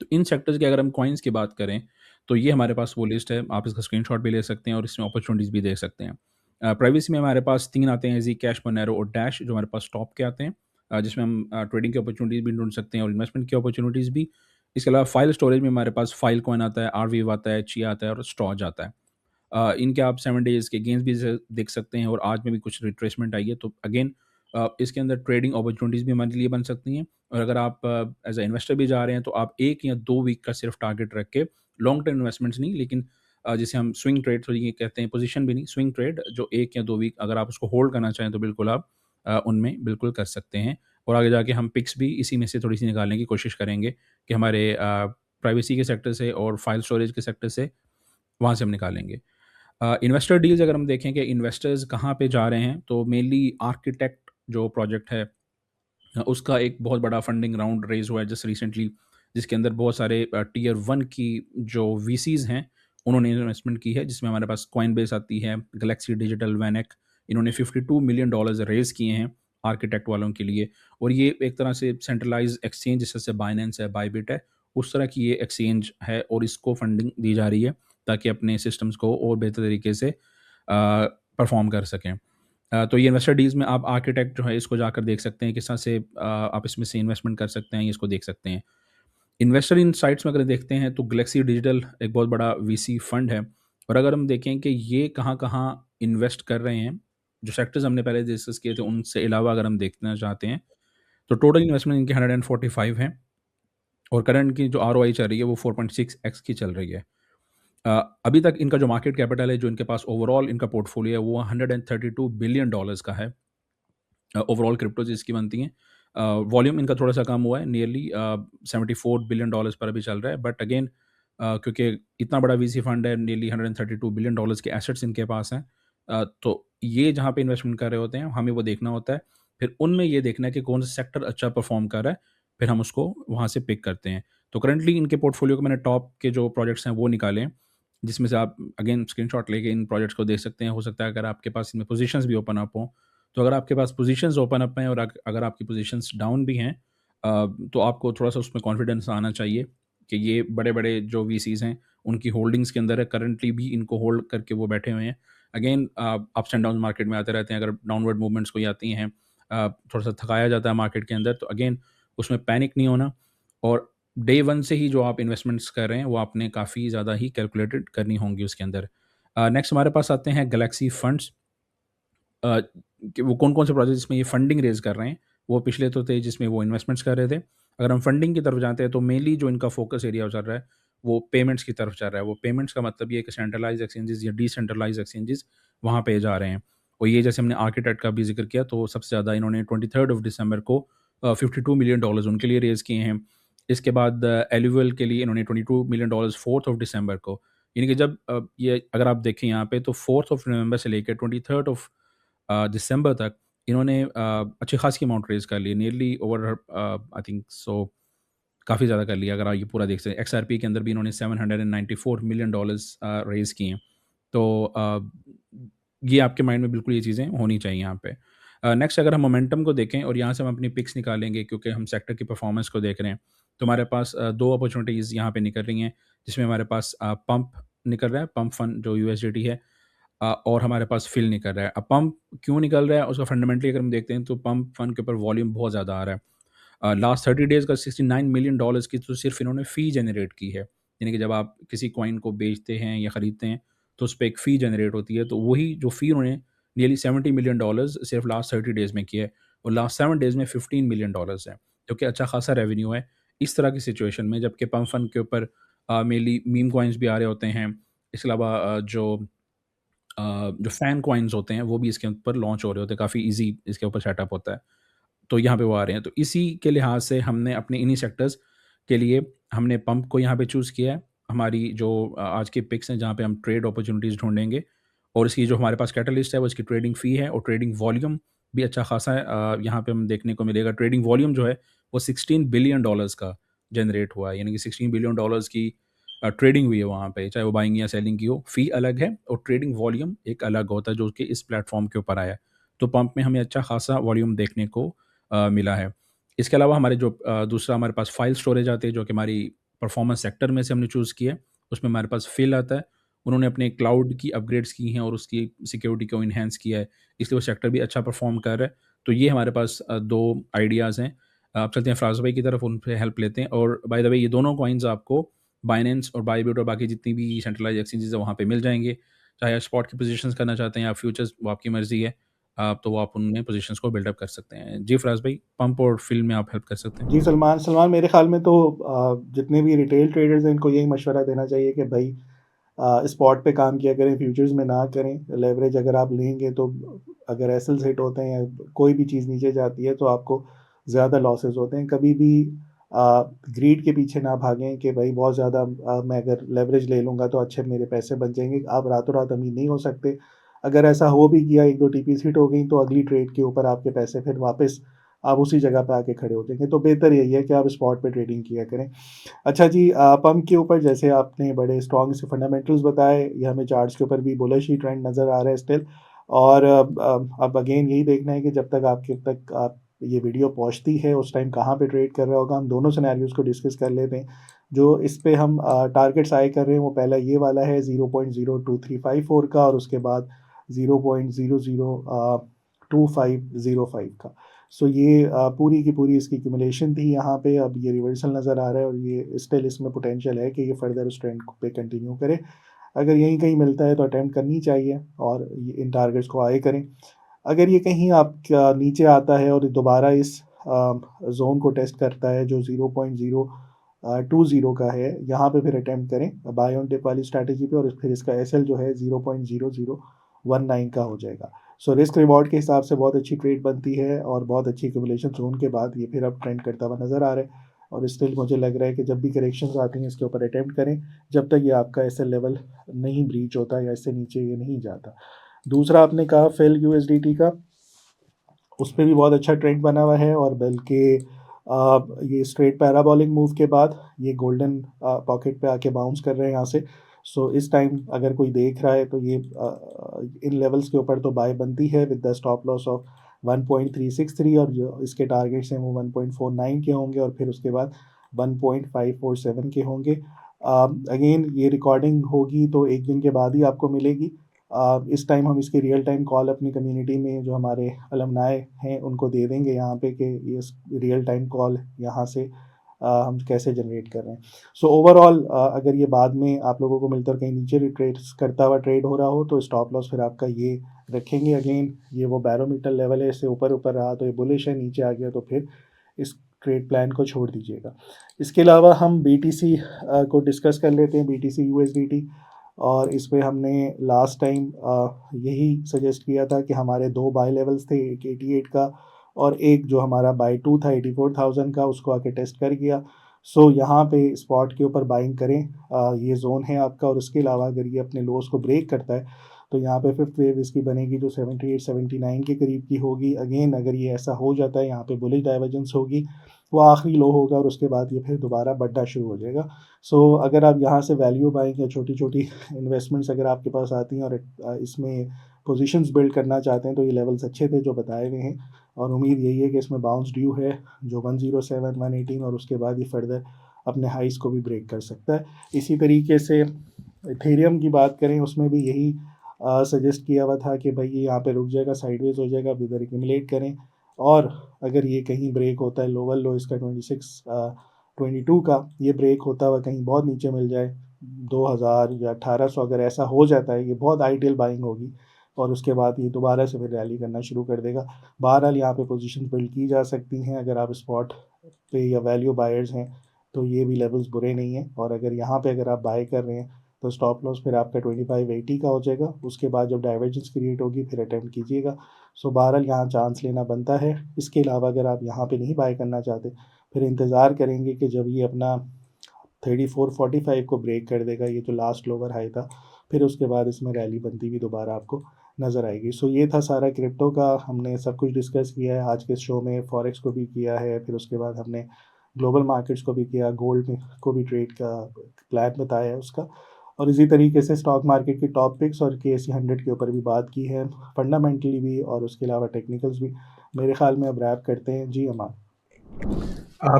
तो इन सेक्टर्स की अगर हम कॉइन्स की बात करें, तो ये हमारे पास वो लिस्ट है, आप इसका स्क्रीनशॉट भी ले सकते हैं और इसमें अपॉर्चुनिटीज़ भी देख सकते हैं। प्राइवेसी में हमारे पास 3 आते हैं, ज़ी, कैश, मोनेरो और डैश, जो हमारे पास टॉप के आते हैं, जिसमें हम ट्रेडिंग की अपॉर्चुनिटीज़ भी ढूँढ सकते हैं और इन्वेस्टमेंट की अपॉर्चुनिटीज़ भी। इसके अलावा फाइल स्टोरेज में हमारे पास फाइल कॉइन आता है, आरवीव आता है, चिया आता है और स्टॉज आता है। इनके आप 7 डेज़ के गेन्स भी देख सकते हैं और आज में भी कुछ रिट्रेसमेंट आई है, तो अगेन इसके अंदर ट्रेडिंग अपॉर्चुनिटीज़ भी हमारे लिए बन सकती हैं। और अगर आप एज़ अ इन्वेस्टर भी जा रहे हैं, तो आप 1 या 2 वीक का सिर्फ टारगेट रख के, लॉन्ग टर्म इन्वेस्टमेंट्स नहीं, लेकिन जिसे हम स्विंग ट्रेड तो ये कहते हैं, पोजीशन भी नहीं, स्विंग ट्रेड, जो 1 या 2 वीक अगर आप उसको होल्ड करना चाहें, तो बिल्कुल आप उनमें बिल्कुल कर सकते हैं। और आगे जाके हम पिक्स भी इसी में से थोड़ी-सी निकालने की कोशिश करेंगे कि हमारे प्राइवेसी के सेक्टर से और फाइल स्टोरेज के सेक्टर से, वहाँ से हम निकालेंगे। इन्वेस्टर डील्स अगर हम देखें कि इन्वेस्टर्स कहाँ पे जा रहे हैं, तो मेनली आर्किटेक्ट जो प्रोजेक्ट है, उसका एक बहुत बड़ा फंडिंग राउंड रेज़ हुआ है जस्ट रिसेंटली, जिसके अंदर बहुत सारे टियर 1 की जो वीसीज़ हैं, उन्होंने इन्वेस्टमेंट की है, जिसमें हमारे पास कॉइनबेस आती है, गैलेक्सी डिजिटल, वैनएक, इन्होंने $52 मिलियन रेज़ किए हैं आर्किटेक्ट वालों के लिए। और ये एक तरह से सेंट्रलाइज़्ड एक्सचेंज, जैसे बाइनेंस है, बायबिट है, उस तरह की ये एक्सचेंज है और इसको फंडिंग दी जा रही है, ताकि अपने सिस्टम्स को और बेहतर तरीके से परफ़ॉर्म कर सकें। तो ये इन्वेस्टर डील्स में आप आर्किटेक्ट जो है इसको जाकर देख सकते हैं, किस तरह से आप इसमें से इन्वेस्टमेंट कर सकते हैं, इसको देख सकते हैं। इन्वेस्टर इनसाइट्स में अगर देखते हैं, तो गैलेक्सी डिजिटल एक बहुत बड़ा वीसी फंड है, और अगर हम देखें कि ये कहाँ-कहाँ इन्वेस्ट कर रहे हैं, जो सेक्टर्स हमने पहले डिस्कस किए थे, उनसे अलावा अगर हम देखना चाहते हैं, तो टोटल इन्वेस्टमेंट इनके 145 हैं और करंट की जो आरओआई चल रही है, वो 4.6x की चल रही है। अभी तक इनका जो मार्केट कैपिटल है, जो इनके पास ओवरऑल इनका पोर्टफोलियो है, वो $132 बिलियन का है। ओवरऑल क्रिप्टोज़ इसकी बनती हैं। वॉल्यूम इनका थोड़ा-सा कम हुआ है, नियरली $74 बिलियन पर अभी चल रहा है। बट अगेन क्योंकि इतना बड़ा वीसी फंड है, नियरली $132 बिलियन के एसेट्स इनके पास हैं। तो ये जहाँ पे इन्वेस्टमेंट कर रहे होते हैं, हमें वो देखना होता है। फिर उनमें ये देखना है कि कौन सा सेक्टर अच्छा परफ़ॉर्म कर रहा है, फिर हम उसको वहाँ से पिक करते हैं। तो करंटली इनके पोर्टफोलियो को मैंने टॉप के जो प्रोजेक्ट्स हैं, वो निकाले हैं, जिसमें से आप अगेन स्क्रीनशॉट लेके इन प्रोजेक्ट्स को देख सकते हैं। हो सकता है अगर आपके पास इनमें पोज़ीशंस भी ओपन अप हों, तो अगर आपके पास पोजीशंस ओपन अप हैं और अगर आपकी पोजीशंस डाउन भी हैं, तो आपको थोड़ा-सा उसमें कॉन्फिडेंस आना चाहिए कि ये बड़े-बड़े जो वीसीज़ हैं, उनकी होल्डिंग्स के अंदर है, करंटली भी इनको होल्ड करके वो बैठे हुए हैं। Again ups and down market में आते रहते हैं, अगर डाउनवर्ड मूवमेंट्स कोई आती हैं, थोड़ा-सा थकाया जाता है मार्केट के अंदर, तो अगेन उसमें पैनिक नहीं होना, और डे 1 से ही जो आप इन्वेस्टमेंट्स कर रहे हैं, वो आपने काफ़ी ज़्यादा ही कैलकुलेटेड करनी होंगी उसके अंदर। नेक्स्ट हमारे पास आते हैं गैलेक्सी फंड्स। अ, कि वो कौन-कौन से प्रोजेक्ट जिसमें ये फंडिंग रेज़ कर रहे हैं, वो पिछले तो थे जिसमें वो इन्वेस्टमेंट्स कर रहे थे। अगर हम फंडिंग की तरफ जाते हैं, तो मेनली जो इनका फ़ोकस एरिया चल रहा है, वो पेमेंट्स की तरफ चल रहा है। वो पेमेंट्स का मतलब ये है कि सेंट्रलाइज़्ड एक्सचेंजेस या डिसेंट्रलाइज़्ड एक्सचेंजेस वहाँ पे जा रहे हैं। और ये जैसे हमने आर्किटेक्ट का भी ज़िक्र किया, तो सबसे ज़्यादा इन्होंने 23rd ऑफ दिसंबर को $52 मिलियन उनके लिए रेज़ किए हैं। इसके बाद एलुवियल के लिए इन्होंने $22 मिलियन 4th ऑफ दिसंबर को, यानी कि जब ये अगर आप देखें यहाँ पे, तो 4th ऑफ नवंबर से लेके 23rd ऑफ दिसंबर तक इन्होंने अच्छी खासी अमाउंट रेज़ कर ली, nearly over I think so काफ़ी ज़्यादा कर लिया, अगर आप ये पूरा देख सकें। एक्सआरपी के अंदर भी इन्होंने $794 मिलियन रेज़ किए हैं। तो ये आपके माइंड में बिल्कुल ये चीज़ें होनी चाहिए यहाँ पे। नेक्स्ट अगर हम मोमेंटम को देखें और यहाँ से हम अपनी पिक्स निकालेंगे, क्योंकि हम सेक्टर की परफॉर्मेंस को देख रहे हैं, तो हमारे पास 2 अपॉर्चुनिटीज़ यहाँ पे निकल रही हैं, जिसमें हमारे पास पंप निकल रहा है, पंप फंड जो यूएसडीटी है, और हमारे पास फिल निकल रहा है। अब पंप क्यों निकल रहा है, उसका फंडामेंटली अगर हम देखते हैं, तो पंप फंड के ऊपर वॉल्यूम बहुत ज़्यादा आ रहा है। लास्ट 30 डेज़ का $69 मिलियन की तो सिर्फ इन्होंने फ़ी जनरेट की है। यानी कि जब आप किसी कॉइन को बेचते हैं या खरीदते हैं, तो उस पे एक फ़ी जनरेट होती है। तो वही जो फ़ी उन्होंने नियरली $70 मिलियन सिर्फ लास्ट 30 डेज़ में किया है, और लास्ट 7 डेज़ में $15 मिलियन है, जो कि अच्छा खासा रेवेन्यू है इस तरह की सिचुएशन में, जबकि पंप फंड के ऊपर मेनली मीम कॉइन्स भी आ रहे होते हैं। इसके अलावा जो जो फ़ैन कॉइन्स होते हैं वो भी इसके ऊपर लॉन्च हो रहे होते हैं, काफ़ी ईज़ी इसके ऊपर सेटअप होता है। तो यहाँ पे वो आ रहे हैं। तो इसी के लिहाज से हमने अपने इन्हीं सेक्टर्स के लिए हमने पंप को यहाँ पे चूज़ किया है। हमारी जो आज की पिक्स हैं जहाँ पे हम ट्रेड अपॉर्च्युनिटीज़ ढूँढेंगे और इसकी जो हमारे पास कैटलिस्ट है वो इसकी ट्रेडिंग फ़ी है और ट्रेडिंग वॉल्यूम भी अच्छा खासा है। यहाँ पे हम देखने को मिलेगा ट्रेडिंग वॉल्यूम जो है वो $16 बिलियन का जनरेट हुआ है। यानी कि $16 बिलियन की ट्रेडिंग हुई है वहाँ पे, चाहे वो बाइंग या सेलिंग की हो। फ़ी अलग है और ट्रेडिंग वॉल्यूम एक अलग होता है जो कि इस प्लेटफ़ॉर्म के ऊपर आया है। तो पंप में हमें अच्छा खासा वॉल्यूम देखने को मिला है। इसके अलावा हमारे जो दूसरा हमारे पास फाइल स्टोरेज आती है जो कि हमारी परफॉर्मेंस सेक्टर में से हमने चूज़ किया है। उसमें हमारे पास फ़िल आता है। उन्होंने अपने क्लाउड की अपग्रेड्स की हैं और उसकी सिक्योरिटी को एनहांस किया है, इसलिए वो सेक्टर भी अच्छा परफ़ॉर्म कर रहा है। तो ये हमारे पास 2 आइडियाज़ हैं। अब चलते हैं फ़राज़ भाई की तरफ, उनसे हेल्प लेते हैं और बाय द वे ये दोनों कॉइन्स आपको बाइनेंस और बायबिट और बाकी जितनी भी सेंट्रलाइज़्ड एक्सचेंजेज़ हैं वहाँ पे मिल जाएँगे। चाहे आप स्पॉट की पोज़ीशंस करना चाहते हैं या फ्यूचर्स, वो आपकी मर्ज़ी है। तो वो आप उनमें पोज़ीशंस को बिल्ड अप कर सकते हैं। जी फ़राज़ भाई, पंप और फ़िल में आप हेल्प कर सकते हैं। जी सलमान, मेरे ख़्याल में तो जितने भी रिटेल ट्रेडर्स हैं इनको यही मशवरा देना चाहिए कि भाई स्पॉट पे काम किया करें, फ्यूचर्स में ना करें। लेवरेज अगर आप लेंगे तो अगर एसएल्स हिट होते हैं या कोई भी चीज़ नीचे जाती है तो आपको ज़्यादा लॉसेस होते हैं। कभी भी ग्रीड के पीछे ना भागें कि भाई बहुत ज़्यादा मैं अगर लेवरेज ले लूँगा तो अच्छे मेरे पैसे बन जाएँगे। आप रातों-रात अमीर नहीं हो सकते। अगर ऐसा हो भी गया, 1-2 टीपीज़ हिट हो गई तो अगली ट्रेड के ऊपर आपके पैसे फिर वापस आप उसी जगह पे आके खड़े हो जाएँगे। तो बेहतर यही है कि आप स्पॉट पे ट्रेडिंग किया करें। अच्छा जी, पंप के ऊपर जैसे आपने बड़े स्ट्रॉन्ग से फंडामेंटल्स बताए, ये हमें चार्ट्स के ऊपर भी बुलिश ही ट्रेंड नज़र आ रहा है स्टिल। और अब अगेन यही देखना है कि जब तक आपके तक आप ये वीडियो पहुँचती है उस टाइम कहाँ पे ट्रेड कर रहा होगा। हम दोनों सिनेरियोज़ को डिस्कस कर लेते हैं। जो इस पे हम टारगेट्स आए कर रहे हैं वो पहला ये वाला है 0.02354 का और उसके बाद 0.002505 का। सो ये पूरी की पूरी इसकी एक्यूमुलेशन थी यहाँ पे। अब ये रिवर्सल नज़र आ रहा है और ये स्टिल इसमें पोटेंशियल है कि ये फर्दर उस ट्रेंड पे कंटिन्यू करे। अगर यहीं कहीं मिलता है तो अटेम्प्ट करनी चाहिए और ये इन टारगेट्स को आए करें। अगर ये कहीं आपका नीचे आता है और दोबारा इस ज़ोन को टेस्ट करता है जो 0.020 का है, यहाँ पे फिर अटेम्प्ट करें बाय ऑन डिप वाली स्ट्रैटेजी पे और फिर इसका एसएल जो है 0.0019 का हो जाएगा। सो रिस्क रिवॉर्ड के हिसाब से बहुत अच्छी ट्रेड बनती है और बहुत अच्छी एक्यूमुलेशन ज़ोन के बाद ये फिर अब ट्रेंड करता हुआ नज़र आ रहा है और स्टिल मुझे लग रहा है कि जब भी करेक्शंस आती हैं इसके ऊपर अटेम्प्ट करें जब तक ये आपका एसएल लेवल नहीं ब्रीच होता या इससे नीचे ये नहीं जाता। दूसरा आपने कहा फेल यूएसडीटी का, उस पे भी बहुत अच्छा ट्रेंड बना हुआ है और बल्कि ये स्ट्रेट पैराबोलिक मूव के बाद ये गोल्डन पॉकेट पे आके बाउंस कर रहे हैं यहाँ से। सो इस टाइम अगर कोई देख रहा है तो ये इन लेवल्स के ऊपर तो बाय बनती है with the stop loss of 1.363 और जो इसके टारगेट्स हैं वो 1.49 के होंगे और फिर उसके बाद 1.547 के होंगे। अगेन ये रिकॉर्डिंग होगी तो एक दिन के बाद ही आपको मिलेगी। इस टाइम हम इसकी रियल टाइम कॉल अपनी कम्युनिटी में जो हमारे अलमनाए हैं उनको दे देंगे यहाँ पे कि ये रियल टाइम कॉल यहाँ से हम कैसे जनरेट कर रहे हैं। सो ओवरऑल अगर ये बाद में आप लोगों को मिलकर कहीं नीचे रिट्रेस करता हुआ ट्रेड हो रहा हो तो स्टॉप लॉस फिर आपका ये रखेंगे। अगेन ये वो बैरोमीटर लेवल है, इससे ऊपर ऊपर रहा तो ये बुलिश है, नीचे आ गया तो फिर इस ट्रेड प्लान को छोड़ दीजिएगा। इसके अलावा हम BTC को डिस्कस कर लेते हैं, BTC USDT। और इस पे हमने लास्ट टाइम यही सजेस्ट किया था कि हमारे 2 बाय लेवल्स थे, एक 88 का और एक जो हमारा बाय 2 था 84,000 का, उसको आके टेस्ट कर गया। सो यहाँ पे स्पॉट के ऊपर बाइंग करें, ये जोन है आपका। और उसके अलावा अगर ये अपने लोस को ब्रेक करता है तो यहाँ पे फिफ्थ वेव इसकी बनेगी जो 78-79 के करीब की होगी। अगेन अगर ये ऐसा हो जाता है यहाँ पे बुलिश डाइवर्जेंस होगी, वो आखिरी लो होगा और उसके बाद ये फिर दोबारा बढ़ना शुरू हो जाएगा। सो अगर आप यहाँ से वैल्यू बाइंग या छोटी छोटी इन्वेस्टमेंट्स अगर आपके पास आती हैं और इसमें पोजीशंस बिल्ड करना चाहते हैं तो ये लेवल्स अच्छे थे जो बताए गए हैं और उम्मीद यही है कि इसमें बाउंस ड्यू है जो 107 118 और उसके बाद ये फर्दर अपने हाइस को भी ब्रेक कर सकता है। इसी तरीके से इथेरियम की बात करें, उसमें भी यही सजेस्ट किया हुआ था कि भाई ये यहाँ पे रुक जाएगा, साइडवेज हो जाएगा, इधर एक्यूमुलेट करें और अगर ये कहीं ब्रेक होता है लोअर लो इसका 22 का ये ब्रेक होता हुआ कहीं बहुत नीचे मिल जाए 2000 या 1800, अगर ऐसा हो जाता है ये बहुत आइडियल बाइंग होगी और उसके बाद ये दोबारा से फिर रैली करना शुरू कर देगा। बहरहाल यहाँ पे पोजीशन बिल्ड की जा सकती हैं अगर आप स्पॉट पे या वैल्यू बायर्स हैं तो ये भी लेवल्स बुरे नहीं हैं और अगर यहाँ पे अगर आप बाय कर रहे हैं तो स्टॉप लॉस फिर आपका 2580 का हो जाएगा। उसके बाद जब डाइवर्जेंस क्रिएट होगी फिर अटेम्प्ट कीजिएगा। सो बहरहाल यहाँ चांस लेना बनता है। इसके अलावा अगर आप यहाँ पे नहीं बाय करना चाहते फिर इंतज़ार करेंगे कि जब ये अपना 3445 को ब्रेक कर देगा, ये जो लास्ट लोअर हाई था, फिर उसके बाद इसमें रैली बनती हुई दोबारा आपको नज़र आएगी। सो ये था सारा क्रिप्टो का, हमने सब कुछ डिस्कस किया है आज के शो में। फॉरेक्स को भी किया है, फिर उसके बाद हमने ग्लोबल मार्केट्स को भी किया, गोल्ड में को भी ट्रेड का प्लान बताया है उसका, और इसी तरीके से स्टॉक मार्केट की टॉप पिक्स और KSE 100 के ऊपर भी बात की है, फंडामेंटली भी और उसके अलावा टेक्निकल्स भी। मेरे ख्याल में अब रैप करते हैं। जी अमान।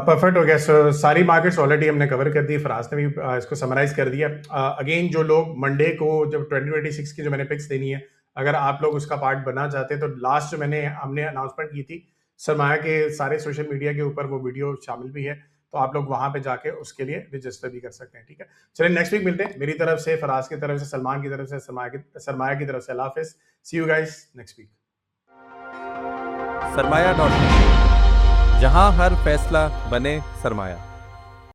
परफेक्ट हो गया। सो सारी मार्केट्स ऑलरेडी हमने कवर कर दी, फराज ने भी इसको समराइज कर दिया। अगेन जो लोग मंडे को जब 2026 की जो मैंने पिक्स देनी है, अगर आप लोग उसका पार्ट बनना चाहते हैं तो लास्ट जो हमने अनाउंसमेंट की थी सरमाया के सारे सोशल मीडिया के ऊपर, वो वीडियो शामिल भी है, तो आप लोग वहां पे जाके उसके लिए रजिस्टर भी कर सकते हैं। ठीक है, चलिए नेक्स्ट वीक मिलते हैं। मेरी तरफ से, फराज की तरफ से, सलमान की तरफ से, सरमाया की तरफ से अल्लाह हाफिज। सी यू गाइस नेक्स्ट वीक। सरमाया.com, जहां हर फैसला बने सरमाया।